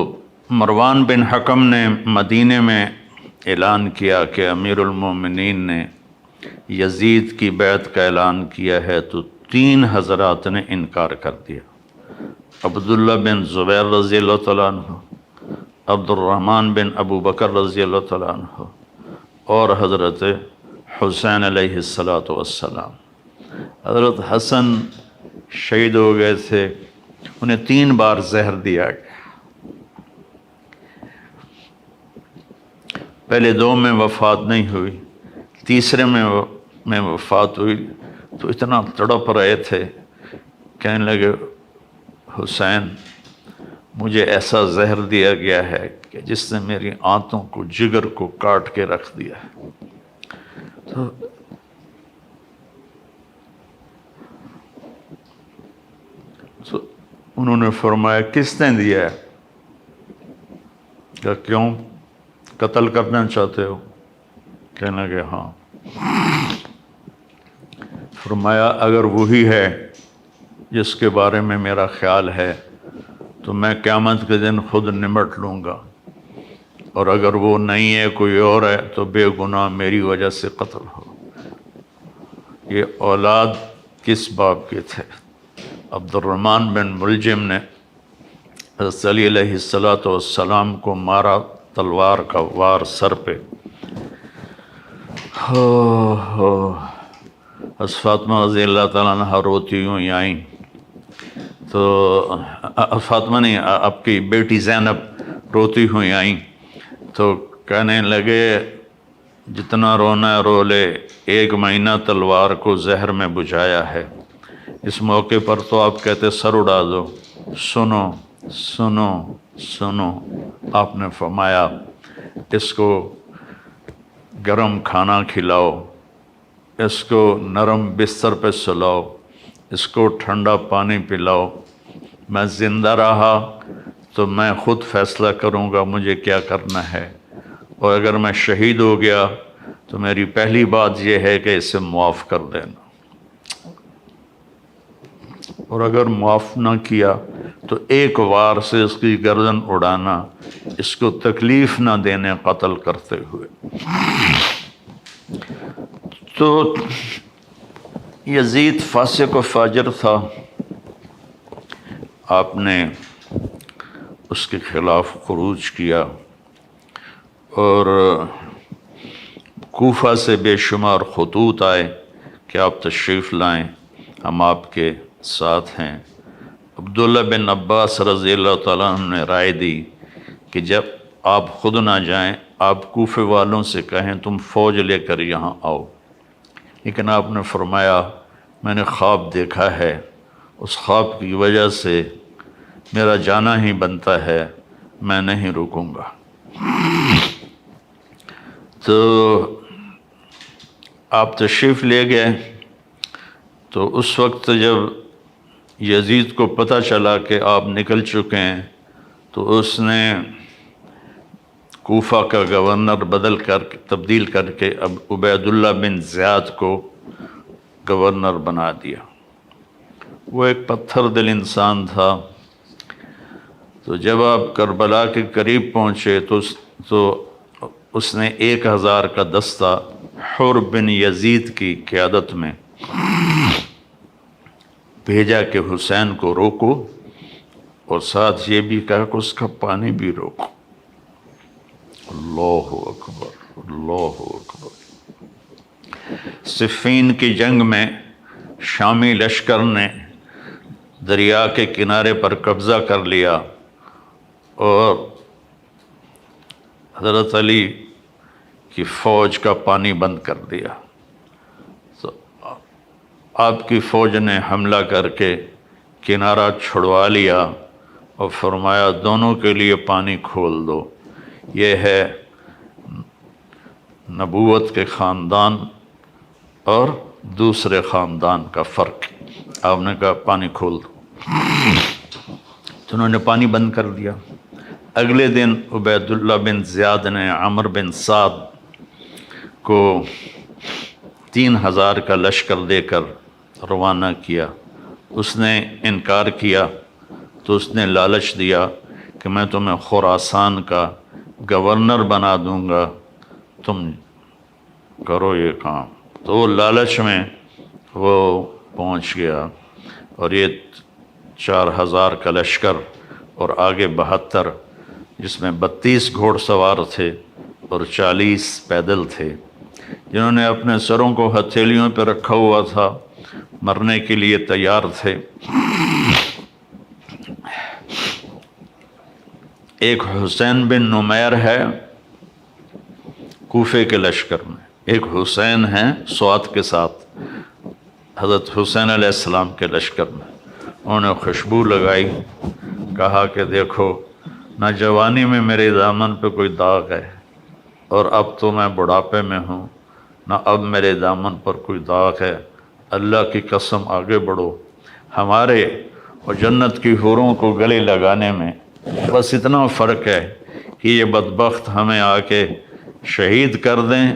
مروان بن حکم نے مدینے میں اعلان کیا کہ امیر المومنین نے یزید کی بیعت کا اعلان کیا ہے، تو 3 حضرات نے انکار کر دیا۔ عبداللہ بن زبیر رضی اللہ تعالیٰ عنہ، عبد الرحمن بن ابو بکر رضی اللہ تعالیٰ عنہ، اور حضرت حسین علیہ السلام۔ حضرت حسن شہید ہو گئے تھے، انہیں 3 بار زہر دیا گیا، پہلے 2 میں وفات نہیں ہوئی، تیسرے میں وفات ہوئی، تو اتنا تڑپ رہے تھے، کہنے لگے حسین مجھے ایسا زہر دیا گیا ہے کہ جس نے میری آنتوں کو، جگر کو کاٹ کے رکھ دیا ہے۔ تو انہوں نے فرمایا کس نے دیا ہے؟ کہ کیوں قتل کرنا چاہتے ہو؟ کہنے لگے ہاں۔ فرمایا اگر وہی ہے جس کے بارے میں میرا خیال ہے تو میں قیامت کے دن خود نمٹ لوں گا، اور اگر وہ نہیں ہے کوئی اور ہے تو بے گناہ میری وجہ سے قتل ہو۔ یہ اولاد کس باپ کے تھے؟ عبد الرحمن بن ملجم نے حضرت علی علیہ السلام کو مارا، تلوار کا وار سر پہ۔ حضرت فاطمہ رضی اللہ تعالیٰ عنہ روتی ہوئی آئیں، تو فاطمہ نہیں، آپ کی بیٹی زینب روتی ہوئی آئیں، تو کہنے لگے جتنا رونا ہے رو لے، 1 مہینہ تلوار کو زہر میں بجھایا ہے، اس موقع پر تو آپ کہتے سر اڑا دو، سنو سنو سنو۔ آپ نے فرمایا اس کو گرم کھانا کھلاؤ، اس کو نرم بستر پہ سلاؤ، اس کو ٹھنڈا پانی پلاؤ۔ میں زندہ رہا تو میں خود فیصلہ کروں گا مجھے کیا کرنا ہے، اور اگر میں شہید ہو گیا تو میری پہلی بات یہ ہے کہ اسے معاف کر دینا، اور اگر معاف نہ کیا تو ایک وار سے اس کی گردن اڑانا، اس کو تکلیف نہ دینے قتل کرتے ہوئے۔ تو یزید فاسق و فاجر تھا، آپ نے اس کے خلاف خروج کیا، اور کوفہ سے بے شمار خطوط آئے کہ آپ تشریف لائیں، ہم آپ کے ساتھ ہیں۔ عبداللہ بن عباس رضی اللہ تعالیٰ عنہ نے رائے دی کہ جب آپ خود نہ جائیں، آپ کوفے والوں سے کہیں تم فوج لے کر یہاں آؤ، لیکن آپ نے فرمایا میں نے خواب دیکھا ہے، اس خواب کی وجہ سے میرا جانا ہی بنتا ہے، میں نہیں رکوں گا۔ تو آپ تشریف لے گئے، تو اس وقت جب یزید کو پتہ چلا کہ آپ نکل چکے ہیں، تو اس نے کوفہ کا گورنر تبدیل کر کے اب عبید اللہ بن زیاد کو گورنر بنا دیا۔ وہ ایک پتھر دل انسان تھا۔ تو جب آپ کربلا کے قریب پہنچے تو اس نے 1000 کا دستہ حر بن یزید کی قیادت میں بھیجا کہ حسین کو روکو، اور ساتھ یہ بھی کہا کہ اس کا پانی بھی روکو۔ اللہ اکبر، اللہ اکبر۔ صفین کی جنگ میں شامی لشکر نے دریا کے کنارے پر قبضہ کر لیا، اور حضرت علی کی فوج کا پانی بند کر دیا۔ تو آپ کی فوج نے حملہ کر کے کنارہ چھڑوا لیا اور فرمایا دونوں کے لیے پانی کھول دو۔ یہ ہے نبوت کے خاندان اور دوسرے خاندان کا فرق۔ آپ نے کہا پانی کھول دو، تو انہوں نے پانی بند کر دیا۔ اگلے دن عبید اللہ بن زیاد نے عمر بن سعد کو 3000 کا لشکر دے کر روانہ کیا۔ اس نے انکار کیا تو اس نے لالچ دیا کہ میں تمہیں خراسان کا گورنر بنا دوں گا، تم کرو یہ کام۔ تو وہ لالچ میں وہ پہنچ گیا، اور یہ 4000 کا لشکر اور آگے 72، جس میں 32 گھوڑ سوار تھے اور 40 پیدل تھے، جنہوں نے اپنے سروں کو ہتھیلیوں پہ رکھا ہوا تھا، مرنے کے لیے تیار تھے۔ ایک حسین بن نمیر ہے کوفے کے لشکر میں، ایک حسین ہیں سوات کے ساتھ حضرت حسین علیہ السلام کے لشکر میں۔ انہوں نے خوشبو لگائی، کہا کہ دیکھو نہ جوانی میں میرے دامن پہ کوئی داغ ہے، اور اب تو میں بڑھاپے میں ہوں، نہ اب میرے دامن پر کوئی داغ ہے۔ اللہ کی قسم آگے بڑھو، ہمارے اور جنت کی حوروں کو گلے لگانے میں بس اتنا فرق ہے کہ یہ بدبخت ہمیں آ کے شہید کر دیں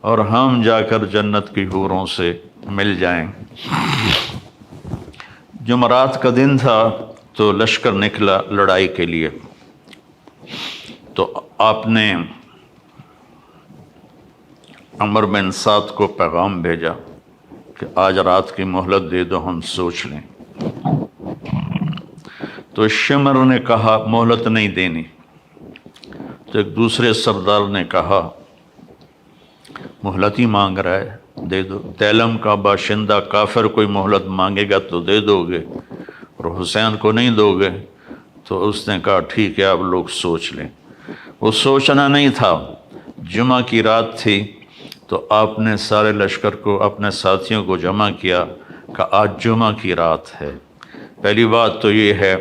اور ہم جا کر جنت کی حوروں سے مل جائیں۔ جمعرات کا دن تھا تو لشکر نکلا لڑائی کے لیے، تو آپ نے عمر بن سعد کو پیغام بھیجا کہ آج رات کی مہلت دے دو، ہم سوچ لیں۔ تو شمر نے کہا مہلت نہیں دینی، تو ایک دوسرے سردار نے کہا مہلت ہی مانگ رہا ہے، دے دو۔ تیلم کا باشندہ کافر کوئی مہلت مانگے گا تو دے دو گے، اور حسین کو نہیں دو گے؟ تو اس نے کہا ٹھیک ہے آپ لوگ سوچ لیں۔ وہ سوچنا نہیں تھا، جمعہ کی رات تھی، تو آپ نے سارے لشکر کو، اپنے ساتھیوں کو جمع کیا، کہ آج جمعہ کی رات ہے، پہلی بات تو یہ ہے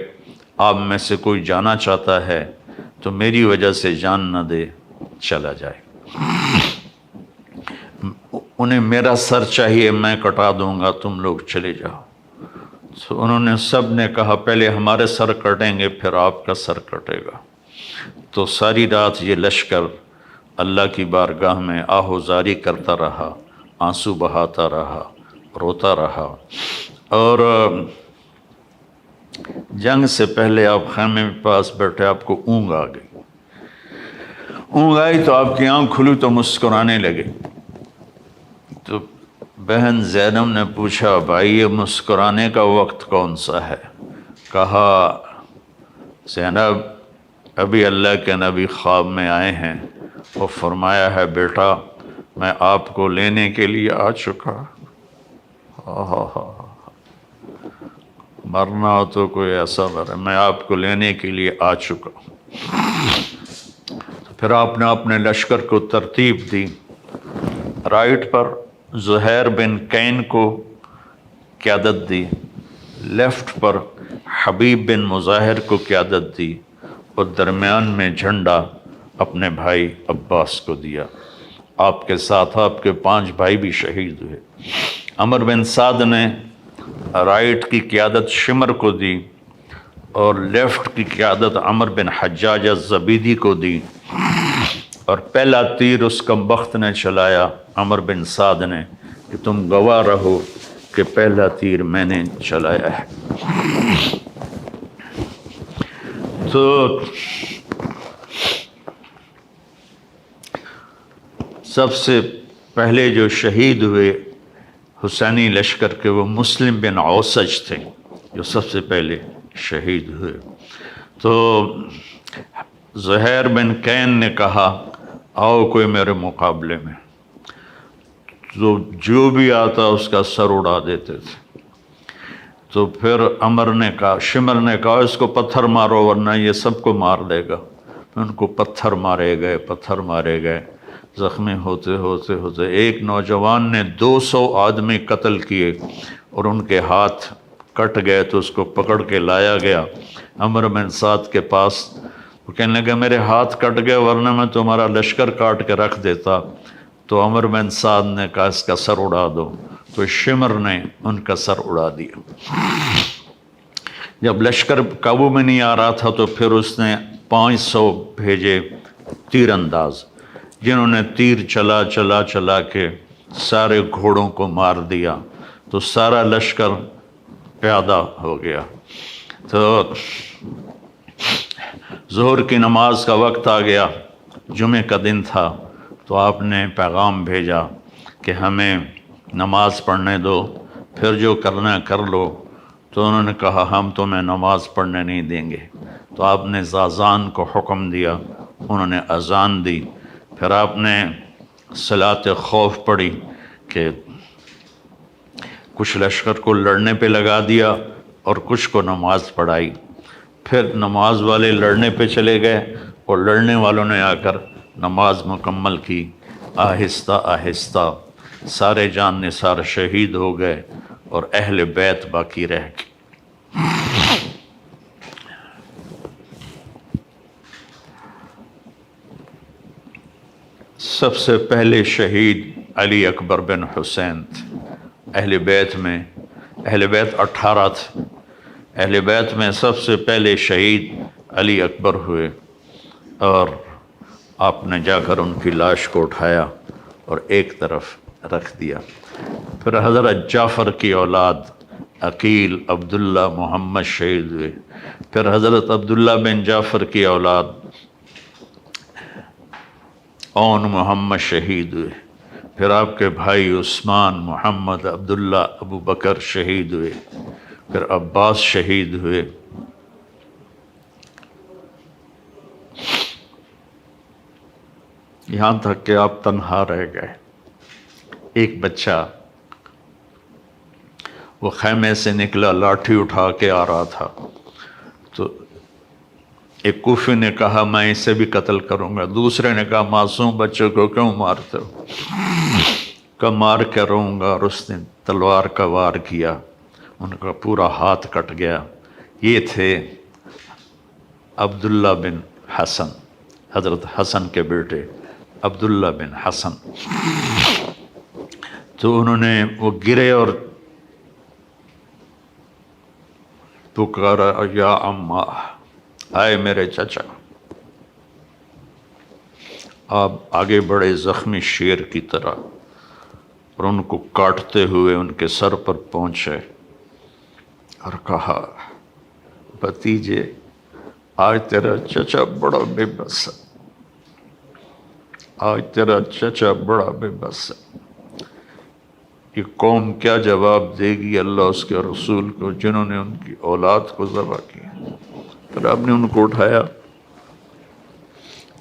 آپ میں سے کوئی جانا چاہتا ہے تو میری وجہ سے جان نہ دے، چلا جائے۔ انہیں میرا سر چاہیے، میں کٹا دوں گا، تم لوگ چلے جاؤ۔ تو انہوں نے سب نے کہا پہلے ہمارے سر کٹیں گے پھر آپ کا سر کٹے گا۔ تو ساری رات یہ لشکر اللہ کی بارگاہ میں آہوزاری کرتا رہا، آنسو بہاتا رہا، روتا رہا، اور جنگ سے پہلے آپ خیمے میں پاس بیٹھے، آپ کو اونگ آ گئی۔ اونگ آئی تو آپ کی آنکھ کھلی تو مسکرانے لگے۔ تو بہن زینب نے پوچھا بھائی یہ مسکرانے کا وقت کون سا ہے؟ کہا زینب ابھی اللہ کے نبی خواب میں آئے ہیں، وہ فرمایا ہے بیٹا میں آپ کو لینے کے لیے آ چکا۔ مرنا ہو تو کوئی ایسا مرے، میں آپ کو لینے کے لیے آ چکا۔ پھر آپ نے اپنے لشکر کو ترتیب دی، رائٹ پر زہیر بن کین کو قیادت دی، لیفٹ پر حبیب بن مظاہر کو قیادت دی، اور درمیان میں جھنڈا اپنے بھائی عباس کو دیا۔ آپ کے ساتھ آپ کے 5 بھائی بھی شہید ہوئے۔ عمر بن سعد نے رائٹ کی قیادت شمر کو دی اور لیفٹ کی قیادت عمر بن حجاج الزبیدی کو دی، اور پہلا تیر اس کمبخت نے چلایا عمر بن سعد نے کہ تم گواہ رہو کہ پہلا تیر میں نے چلایا ہے۔ تو سب سے پہلے جو شہید ہوئے حسینی لشکر کے وہ مسلم بن اوسج تھے جو سب سے پہلے شہید ہوئے۔ تو زہیر بن کین نے کہا آؤ کوئی میرے مقابلے میں، تو جو بھی آتا اس کا سر اڑا دیتے تھے۔ تو پھر عمر نے کہا، شمر نے کہا اس کو پتھر مارو ورنہ یہ سب کو مار دے گا۔ ان کو پتھر مارے گئے، زخمی ہوتے ہوتے ایک نوجوان نے 200 آدمی قتل کیے اور ان کے ہاتھ کٹ گئے، تو اس کو پکڑ کے لایا گیا عمر بن سعد کے پاس۔ وہ کہنے لگا میرے ہاتھ کٹ گئے ورنہ میں تمہارا لشکر کاٹ کے رکھ دیتا۔ تو عمر بن سعد نے کہا اس کا سر اڑا دو، تو شمر نے ان کا سر اڑا دیا۔ جب لشکر قابو میں نہیں آ رہا تھا تو پھر اس نے 500 بھیجے تیر انداز، جنہوں نے تیر چلا کے سارے گھوڑوں کو مار دیا، تو سارا لشکر پیادہ ہو گیا۔ تو ظہر کی نماز کا وقت آ گیا، جمعے کا دن تھا، تو آپ نے پیغام بھیجا کہ ہمیں نماز پڑھنے دو، پھر جو کرنا ہے کر لو۔ تو انہوں نے کہا ہم تمہیں نماز پڑھنے نہیں دیں گے۔ تو آپ نے اذان کو حکم دیا، انہوں نے اذان دی، پھر آپ نے صلاۃ خوف پڑھی کہ کچھ لشکر کو لڑنے پہ لگا دیا اور کچھ کو نماز پڑھائی۔ پھر نماز والے لڑنے پہ چلے گئے اور لڑنے والوں نے آ کر نماز مکمل کی۔ آہستہ آہستہ سارے جان نثار شہید ہو گئے اور اہل بیت باقی رہ گئے۔ سب سے پہلے شہید علی اکبر بن حسین تھے۔ اہل بیت 18 تھے، اہل بیت میں سب سے پہلے شہید علی اکبر ہوئے، اور آپ نے جا کر ان کی لاش کو اٹھایا اور ایک طرف رکھ دیا۔ پھر حضرت جعفر کی اولاد عقیل، عبداللہ، محمد شہید ہوئے۔ پھر حضرت عبداللہ بن جعفر کی اولاد اون محمد شہید ہوئے۔ پھر آپ کے بھائی عثمان، محمد، عبداللہ، ابو بکر شہید ہوئے۔ پھر عباس شہید ہوئے۔ یہاں تک کہ آپ تنہا رہ گئے۔ ایک بچہ وہ خیمے سے نکلا، لاٹھی اٹھا کے آ رہا تھا، تو ایک کوفی نے کہا میں اسے بھی قتل کروں گا، دوسرے نے کہا معصوم بچوں کو کیوں مارتے ہو؟ کہ مار کے رہوں گا، اور اس نے تلوار کا وار کیا، ان کا پورا ہاتھ کٹ گیا۔ یہ تھے عبداللہ بن حسن، حضرت حسن کے بیٹے عبداللہ بن حسن۔ تو انہوں نے وہ گرے اور پکارا یا اماں، آئے میرے چچا۔ آپ آگے بڑھے زخمی شیر کی طرح اور ان کو کاٹتے ہوئے ان کے سر پر پہنچے اور کہا بھتیجے آج تیرا چچا بڑا بے بس ہے، آج تیرا چچا بڑا بے بس ہے۔ یہ قوم کیا جواب دے گی اللہ اس کے رسول کو جنہوں نے ان کی اولاد کو ذبح کیا؟ پھر آپ نے ان کو اٹھایا،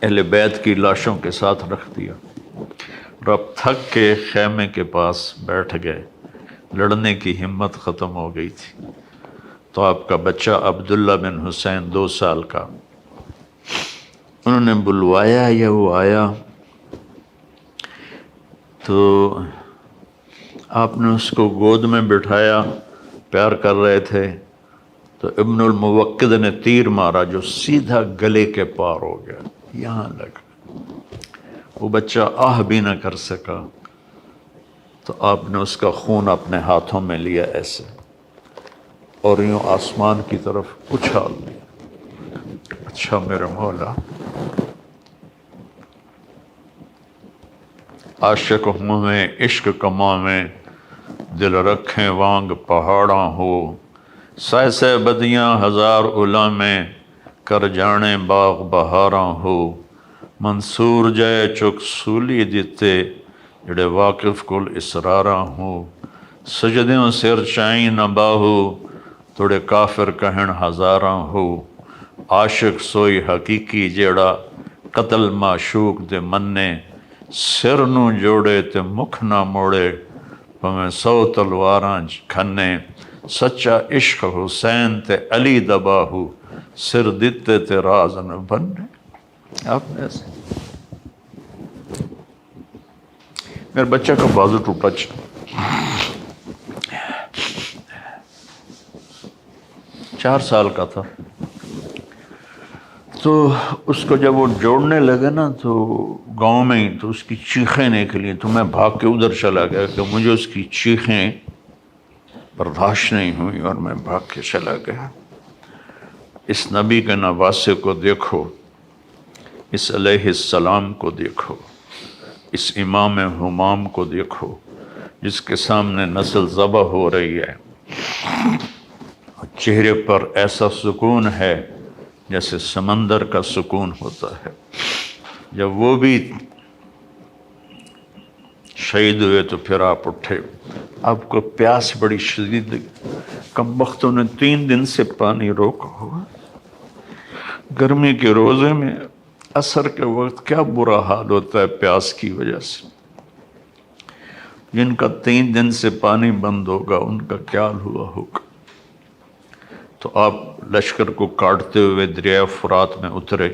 اہل بیت کی لاشوں کے ساتھ رکھ دیا اور اب تھک کے خیمے کے پاس بیٹھ گئے۔ لڑنے کی ہمت ختم ہو گئی تھی۔ تو آپ کا بچہ عبداللہ بن حسین 2 سال کا، انہوں نے بلوایا یا وہ آیا تو آپ نے اس کو گود میں بٹھایا، پیار کر رہے تھے تو ابن الموقد نے تیر مارا جو سیدھا گلے کے پار ہو گیا، یہاں لگا۔ وہ بچہ آہ بھی نہ کر سکا تو آپ نے اس کا خون اپنے ہاتھوں میں لیا ایسے اور یوں آسمان کی طرف اچھال دیا۔ اچھا میرے مولا، عاشق ہوں میں عشق کماں میں، دل رکھیں وانگ پہاڑاں ہو، سہ سہ بدیاں ہزار الا میں، کر جانے باغ بہاراں ہو، منصور جائے چک سولی دیتے، جڑے واقف کل اسراراں ہو، سجدیوں سر چائیں نہ باہو، توڑے کافر کہن ہزاراں ہو، عاشق سوئی حقیقی جیڑا، قتل معشوق دے مننے، سر نو جوڑے تے مکھ نہ موڑے، پمیں 100 تلواراں کھنے، سچا عشق حسین تے علی دباہو، سر دتے تے راز نہ بننے۔ آپ نے ایسے میرے بچہ کا بازو ٹوٹا، 4 سال کا تھا۔ تو اس کو جب وہ جوڑنے لگے نا تو گاؤں میں ہی تو اس کی چیخیں نکلی، تو میں بھاگ کے ادھر چلا گیا کہ مجھے اس کی چیخیں برداشت نہیں ہوئی اور میں بھاگ کے چلا گیا۔ اس نبی کے نواسے کو دیکھو، اس علیہ السلام کو دیکھو، اس امام ہمام کو دیکھو جس کے سامنے نسل ذبح ہو رہی ہے، چہرے پر ایسا سکون ہے جیسے سمندر کا سکون ہوتا ہے۔ جب وہ بھی شہید ہوئے تو پھر آپ اٹھے، آپ کو پیاس بڑی شدید لگی، کم بختوں نے 3 دن سے پانی روکا ہوا، گرمی کے روزے میں عصر کے وقت کیا برا حال ہوتا ہے پیاس کی وجہ سے۔ جن کا 3 دن سے پانی بند ہوگا ان کا کیا ہوا ہوگا۔ تو آپ لشکر کو کاٹتے ہوئے دریائے فرات میں اترے،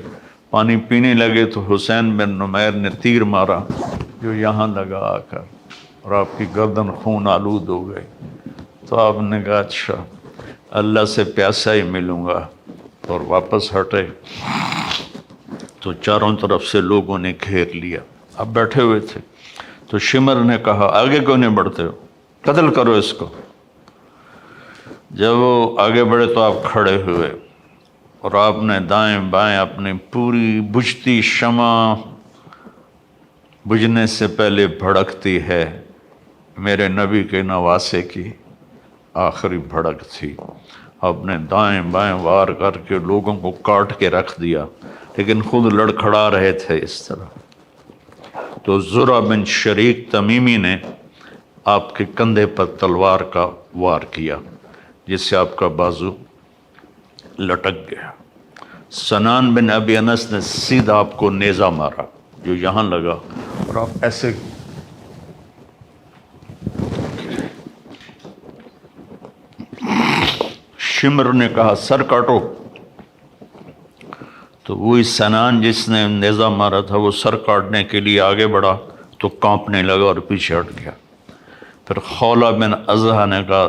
پانی پینے لگے تو حسین بن نمیر نے تیر مارا جو یہاں لگا آ کر اور آپ کی گردن خون آلود ہو گئی۔ تو آپ نے کہا اچھا اللہ سے پیاسا ہی ملوں گا، اور واپس ہٹے تو چاروں طرف سے لوگوں نے گھیر لیا۔ آپ بیٹھے ہوئے تھے تو شمر نے کہا آگے کیوں نہیں بڑھتے ہو، قتل کرو اس کو۔ جب وہ آگے بڑھے تو آپ کھڑے ہوئے اور آپ نے دائیں بائیں اپنی پوری بجھتی شمع، بجھنے سے پہلے بھڑکتی ہے، میرے نبی کے نواسے کی آخری بھڑک تھی۔ آپ نے دائیں بائیں وار کر کے لوگوں کو کاٹ کے رکھ دیا، لیکن خود لڑکھڑا رہے تھے اس طرح۔ تو زرع بن شریک تمیمی نے آپ کے کندھے پر تلوار کا وار کیا جس سے آپ کا بازو لٹک گیا۔ سنان بن ابی انس نے سیدھا آپ کو نیزہ مارا جو یہاں لگا اور آپ ایسے شمر نے کہا سر کاٹو، تو وہی سنان جس نے نیزہ مارا تھا وہ سر کاٹنے کے لیے آگے بڑھا تو کانپنے لگا اور پیچھے ہٹ گیا۔ پھر خولہ بن ازحہ نے کہا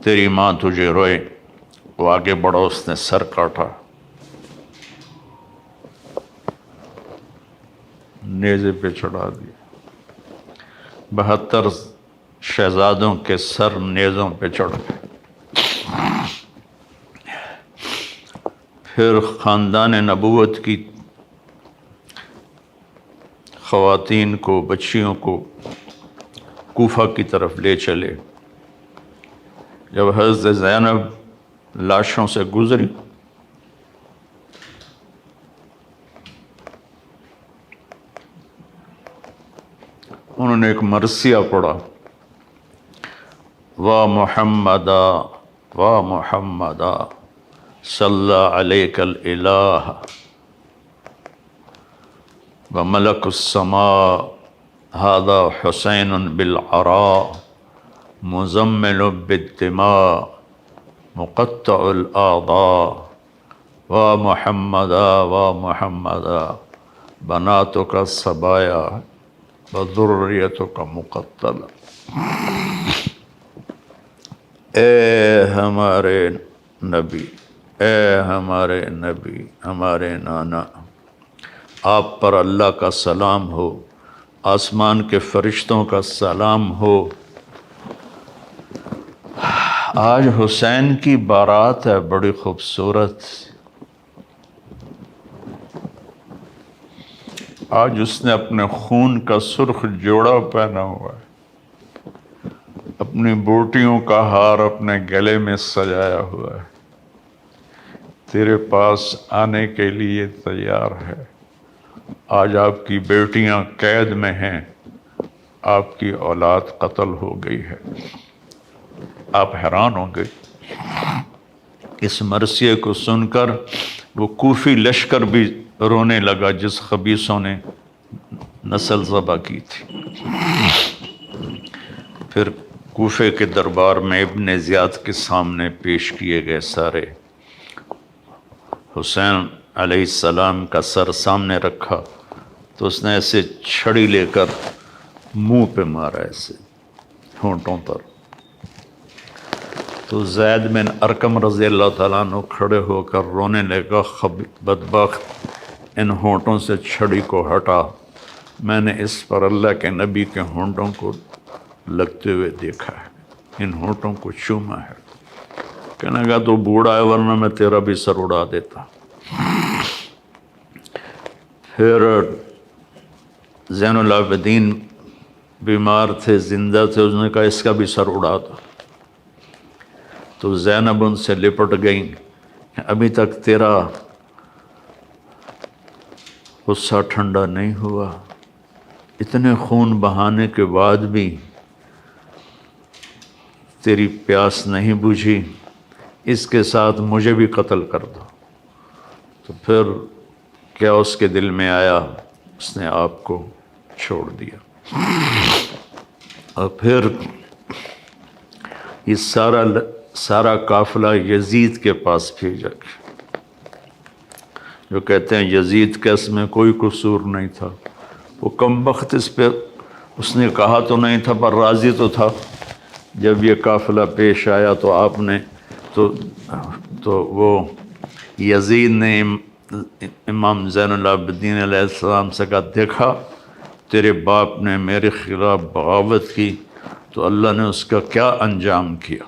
تیری ماں تجھے روئے، وہ آگے بڑھا، اس نے سر کاٹا، نیزے پہ چڑھا دیا۔ 72 شہزادوں کے سر نیزوں پہ چڑھ گئے۔ پھر خاندان نبوت کی خواتین کو، بچیوں کو کوفہ کی طرف لے چلے۔ جب حضرت زینب لاشوں سے گزری انہوں نے ایک مرثیہ پڑھا، وا محمدا وا محمدا صلی علیک الالہ وملک السماء ھذا حسین بالعراء مزمل بالدماء مقطع الاعضاء وا محمدا وا محمدا بناتک الصبایا وذریتک مقتلہ۔ اے ہمارے نبی، اے ہمارے نبی، ہمارے نانا، آپ پر اللہ کا سلام ہو، آسمان کے فرشتوں کا سلام ہو۔ آج حسین کی بارات ہے، بڑی خوبصورت۔ آج اس نے اپنے خون کا سرخ جوڑا پہنا ہوا ہے، اپنی بوٹیوں کا ہار اپنے گلے میں سجایا ہوا ہے، تیرے پاس آنے کے لیے تیار ہے۔ آج آپ کی بیٹیاں قید میں ہیں، آپ کی اولاد قتل ہو گئی ہے۔ آپ حیران ہوں گے۔ اس مرثیے کو سن کر وہ کوفی لشکر بھی رونے لگا جس خبیثوں نے نسل ذبح کی تھی۔ پھر کوفے کے دربار میں ابن زیاد کے سامنے پیش کیے گئے سارے۔ حسین علیہ السلام کا سر سامنے رکھا تو اس نے ایسے چھڑی لے کر منہ پہ مارا، ایسے ہونٹوں پر۔ تو زید بن ارقم رضی اللہ تعالیٰ عنہ کھڑے ہو کر رونے لگا، بدبخت، ان ہونٹوں سے چھڑی کو ہٹا، میں نے اس پر اللہ کے نبی کے ہونٹوں کو لگتے ہوئے دیکھا ہے، ان ہونٹوں کو چوما ہے۔ کہنے لگا تو بوڑھا ہے، ورنہ میں تیرا بھی سر اڑا دیتا۔ پھر زین العابدین بیمار تھے، زندہ تھے، اس نے کہا اس کا بھی سر اڑا دو۔ تو زینب ان سے لپٹ گئیں، ابھی تک تیرا غصہ ٹھنڈا نہیں ہوا، اتنے خون بہانے کے بعد بھی تیری پیاس نہیں بجھی، اس کے ساتھ مجھے بھی قتل کر دو۔ تو پھر کیا اس کے دل میں آیا، اس نے آپ کو چھوڑ دیا۔ اور پھر یہ سارا قافلہ یزید کے پاس بھیجا گیا، جو کہتے ہیں یزید کا اس میں کوئی قصور نہیں تھا، وہ کمبخت اس پہ اس نے کہا تو نہیں تھا پر راضی تو تھا۔ جب یہ قافلہ پیش آیا تو آپ نے تو وہ یزید نے امام زین العابدین علیہ السلام سے کہا، دیکھا تیرے باپ نے میرے خلاف بغاوت کی تو اللہ نے اس کا کیا انجام کیا۔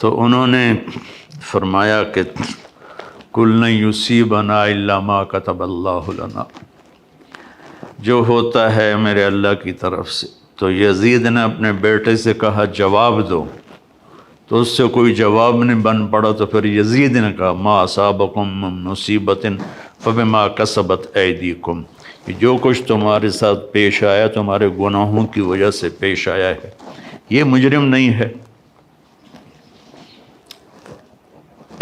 تو انہوں نے فرمایا کہ کل لن یصیبنا الا ما کتب اللہ لنا، جو ہوتا ہے میرے اللہ کی طرف سے۔ تو یزید نے اپنے بیٹے سے کہا جواب دو، تو اس سے کوئی جواب نہیں بن پڑا، تو پھر یزید نے کہا ما اصابکم من مصیبت فبما کسبت ایدیکم، کہ جو کچھ تمہارے ساتھ پیش آیا تمہارے گناہوں کی وجہ سے پیش آیا ہے، یہ مجرم نہیں ہے۔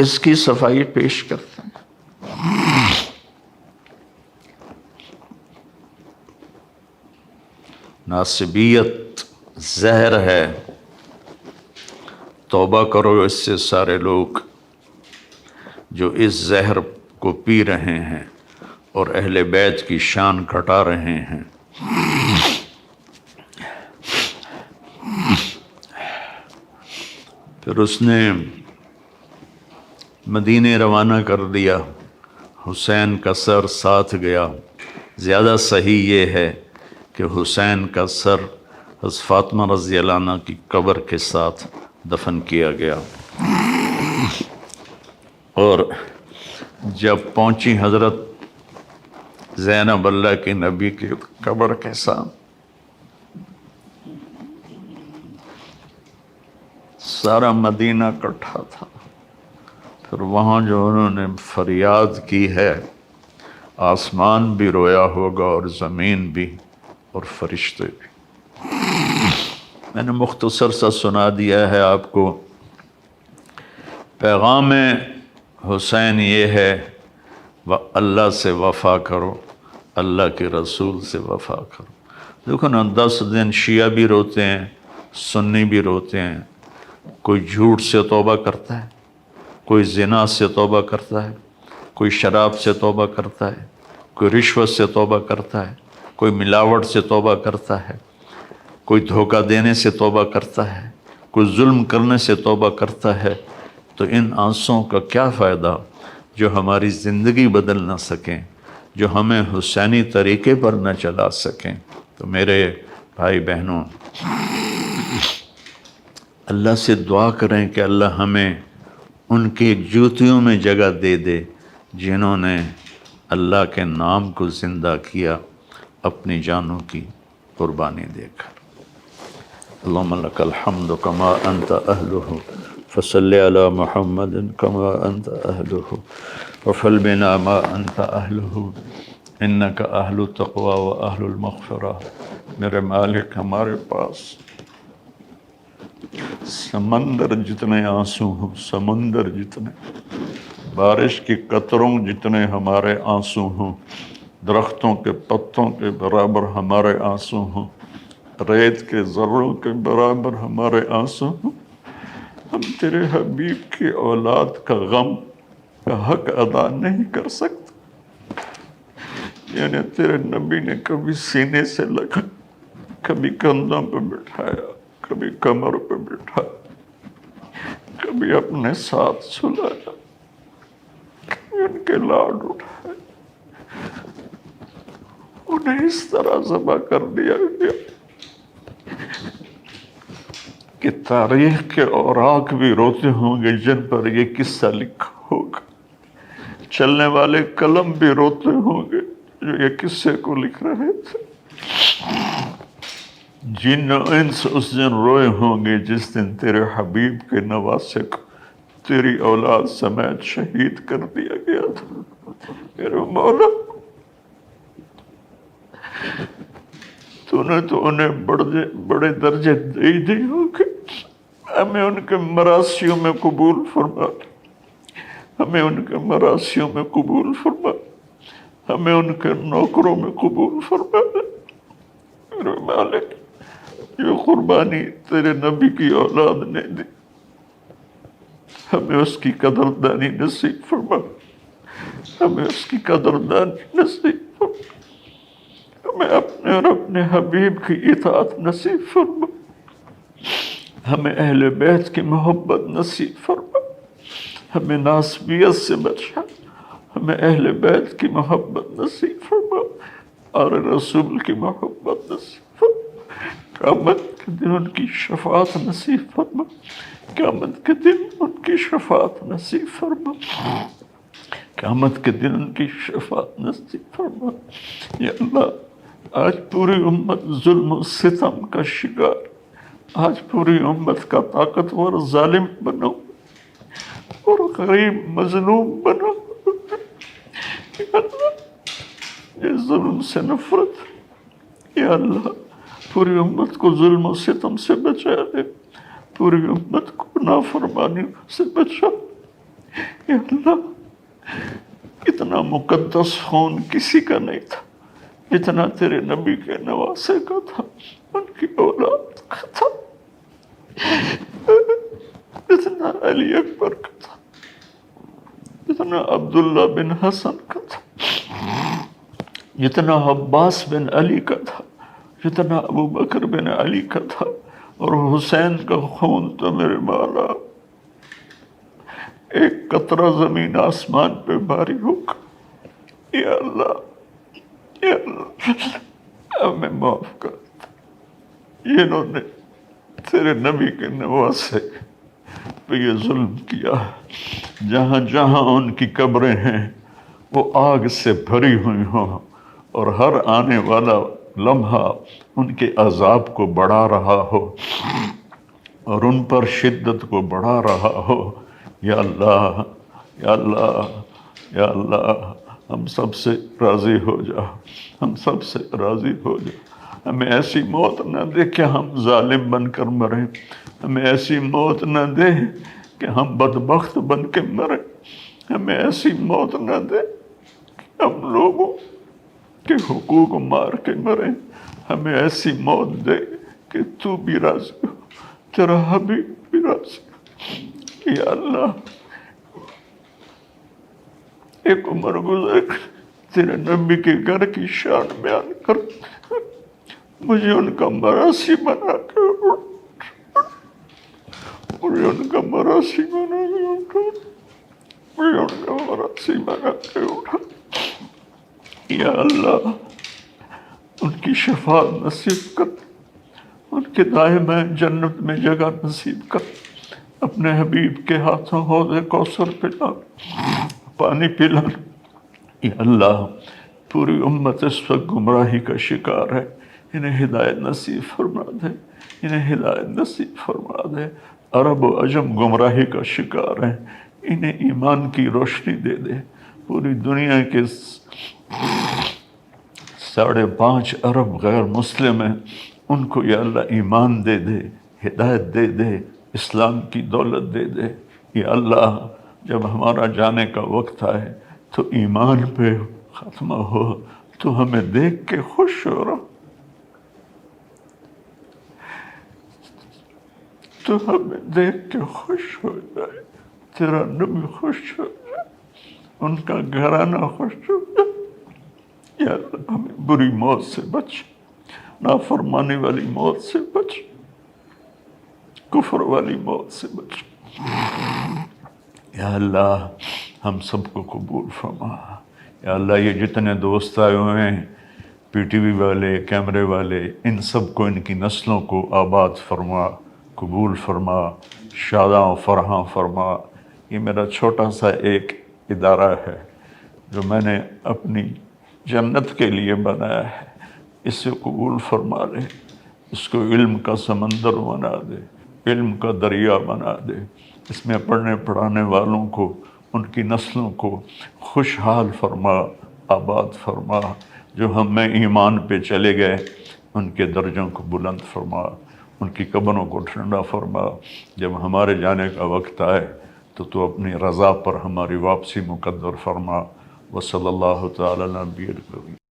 اس کی صفائی پیش کرتے ہیں۔ ناصبیت زہر ہے، توبہ کرو اس سے سارے لوگ جو اس زہر کو پی رہے ہیں اور اہل بیت کی شان گھٹا رہے ہیں۔ پھر اس نے مدینے روانہ کر دیا، حسین کا سر ساتھ گیا۔ زیادہ صحیح یہ ہے کہ حسین کا سر حضرت فاطمہ رضی اللہ عنہ کی قبر کے ساتھ دفن کیا گیا۔ اور جب پہنچی حضرت زینب اللہ کے نبی کی قبر کے ساتھ، سارا مدینہ اکٹھا تھا۔ پھر وہاں جو انہوں نے فریاد کی ہے، آسمان بھی رویا ہوگا اور زمین بھی اور فرشتے بھی۔ میں نے مختصر سا سنا دیا ہے آپ کو۔ پیغام حسین یہ ہے، اللہ سے وفا کرو، اللہ کے رسول سے وفا کرو۔ دیکھو نا، 10 دن شیعہ بھی روتے ہیں، سنی بھی روتے ہیں۔ کوئی جھوٹ سے توبہ کرتا ہے، کوئی زنا سے توبہ کرتا ہے، کوئی شراب سے توبہ کرتا ہے، کوئی رشوت سے توبہ کرتا ہے، کوئی ملاوٹ سے توبہ کرتا ہے، کوئی دھوکہ دینے سے توبہ کرتا ہے، کوئی ظلم کرنے سے توبہ کرتا ہے۔ تو ان آنسوؤں کا کیا فائدہ جو ہماری زندگی بدل نہ سکیں، جو ہمیں حسینی طریقے پر نہ چلا سکیں۔ تو میرے بھائی بہنوں، اللہ سے دعا کریں کہ اللہ ہمیں ان کی جوتیوں میں جگہ دے دے جنہوں نے اللہ کے نام کو زندہ کیا اپنی جانوں کی قربانی دے کر۔ اللہم لک الحمد کما انت اہلہ فصلی علی محمد کما انت اہلہ وفعل بنا ما انت اہلہ انک اہل التقوی و اہل المغفرہ۔ میرے مالک، ہمارے پاس سمندر جتنے آنسو ہوں، سمندر جتنے، بارش کی قطروں جتنے ہمارے آنسو ہوں، درختوں کے پتوں کے برابر ہمارے آنسو ہوں، ریت کے ذروں کے برابر ہمارے آنسو ہوں، ہم تیرے حبیب کی اولاد کا غم کا حق ادا نہیں کر سکتے۔ یعنی تیرے نبی نے کبھی سینے سے لگا، کبھی کندھوں پہ بٹھایا، کبھی کمر پہ بٹھایا، کبھی اپنے ساتھ سلایا، کبھی ان کے لاڈ اٹھائے، انہیں اس طرح ذبح کر دیا گیا کہ تاریخ کے اوراق بھی روتے ہوں گے جن پر یہ قصہ لکھا ہوگا، چلنے والے قلم بھی روتے ہوں گے جو یہ قصے کو لکھ رہے تھے، جن و انس اس دن روئے ہوں گے جس دن تیرے حبیب کے نواسے کو تیری اولاد سمیت شہید کر دیا گیا تھا۔ میرے مولا، تو نے تو انہیں بڑے درجے دے دی ہوں گے، ہمیں ان کے مراسیوں میں قبول فرما، ہمیں ان کے مراسیوں میں قبول فرما، ہمیں ان کے نوکروں میں قبول فرما۔ میرے مالک، جو قربانی تیرے نبی کی اولاد نے دی، ہمیں اس کی قدردانی نصیب فرما، ہمیں اس کی قدردانی نصیب فرما، ہمیں اپنے اور اپنے حبیب کی اطاعت نصیب فرما، ہمیں اہل بیت کی محبت نصیب فرما، ہمیں ناسبیت سے بچا، ہمیں اہل بیت کی محبت نصیب فرما اور رسول کی محبت نصیب فرما۔ قیامت کے دن ان کی شفاعت نصیب فرما، قیامت کے دن ان کی شفاعت نصیب فرما، قیامت کے دن ان کی شفاعت نصیب فرما۔ یا اللہ، آج پوری امت ظلم و ستم کا شکار، آج پوری امت کا طاقتور ظالم بنو اور غریب مظلوم بنو۔ یا اللہ، یہ ظلم سے نفرت، یا اللہ پوری امت کو ظلم و ستم سے بچا دے، پوری امت کو نافرمانی سے بچا۔ یا اللہ، اتنا مقدس خون کسی کا نہیں تھا جتنا تیرے نبی کے نواسے کا تھا، ان کی اولاد کا تھا، جتنا علی اکبر کا تھا، جتنا عبداللہ بن حسن کا تھا، جتنا عباس بن علی کا تھا، جتنا ابو بکر بن علی کا تھا۔ اور حسین کا خون تو میرے مولا ایک قطرہ زمین آسمان پہ بھاری ہوگا۔ یا اللہ، یا اللہ ہمیں معاف کر۔ انہوں نے تیرے نبی کے نواسے پہ یہ ظلم کیا، جہاں جہاں ان کی قبریں ہیں وہ آگ سے بھری ہوئی ہوں، اور ہر آنے والا لمحہ ان کے عذاب کو بڑھا رہا ہو اور ان پر شدت کو بڑھا رہا ہو۔ یا اللہ، یا اللہ، یا اللہ ہم سب سے راضی ہو جا، ہم سب سے راضی ہو جا۔ ہمیں ایسی موت نہ دے کہ ہم ظالم بن کر مریں، ہمیں ایسی موت نہ دے کہ ہم بدبخت بن کے مریں، ہمیں ایسی موت نہ دے کہ ہم لوگوں کے حقوق مار کے مریں، ہمیں ایسی موت دے کہ تو بھی راضی ہو، تیرا حبیب بھی راضی ہو۔ یا اللہ، ایک عمر گزر تیرے نبی کے گھر کی شان بیان کر، مجھے ان کا مراثی بنا کے اٹھا، مجھے ان کا مراثی بنا کے اٹھا، مجھے ان کا مراثی بنا کے اٹھا۔ یا اللہ، ان کی شفاعت نصیب کر، ان کے دائیں بائیں جنت میں جگہ نصیب کر، اپنے حبیب کے ہاتھوں حوض کوثر پلا، پانی پلا۔ یا اللہ، پوری امت اس وقت گمراہی کا شکار ہے، انہیں ہدایت نصیب فرما دے، انہیں ہدایت نصیب فرما دے۔ عرب و عجم گمراہی کا شکار ہیں، انہیں ایمان کی روشنی دے دے۔ پوری دنیا کے 5.5 ارب غیر مسلم ہیں، ان کو یا اللہ ایمان دے دے، ہدایت دے دے، اسلام کی دولت دے دے۔ یا اللہ، جب ہمارا جانے کا وقت آئے تو ایمان پہ ختمہ ہو، تو ہمیں دیکھ کے خوش ہو رہا، تو ہمیں دیکھ کے خوش ہو جائے، تیرا نبی خوش ہو جائے، ان کا گھرانہ خوش ہو جائے۔ یا اللہ، ہمیں بری موت سے بچ، نافرمانی والی موت سے بچ، کفر والی موت سے بچ۔ یا اللہ، ہم سب کو قبول فرما۔ یا اللہ، یہ جتنے دوست آئے ہوئے ہیں، پی ٹی وی والے، کیمرے والے، ان سب کو، ان کی نسلوں کو آباد فرما، قبول فرما، شاداں و فرحاں فرما۔ یہ میرا چھوٹا سا ایک ادارہ ہے جو میں نے اپنی جنت کے لیے بنایا ہے، اس سے قبول فرما لے، اس کو علم کا سمندر بنا دے، علم کا دریا بنا دے، اس میں پڑھنے پڑھانے والوں کو، ان کی نسلوں کو خوشحال فرما، آباد فرما۔ جو ہم میں ایمان پہ چلے گئے، ان کے درجوں کو بلند فرما، ان کی قبروں کو ٹھنڈا فرما۔ جب ہمارے جانے کا وقت آئے تو اپنی رضا پر ہماری واپسی مقدر فرما۔ وصلی اللہ تعالی علی نبی الکریم۔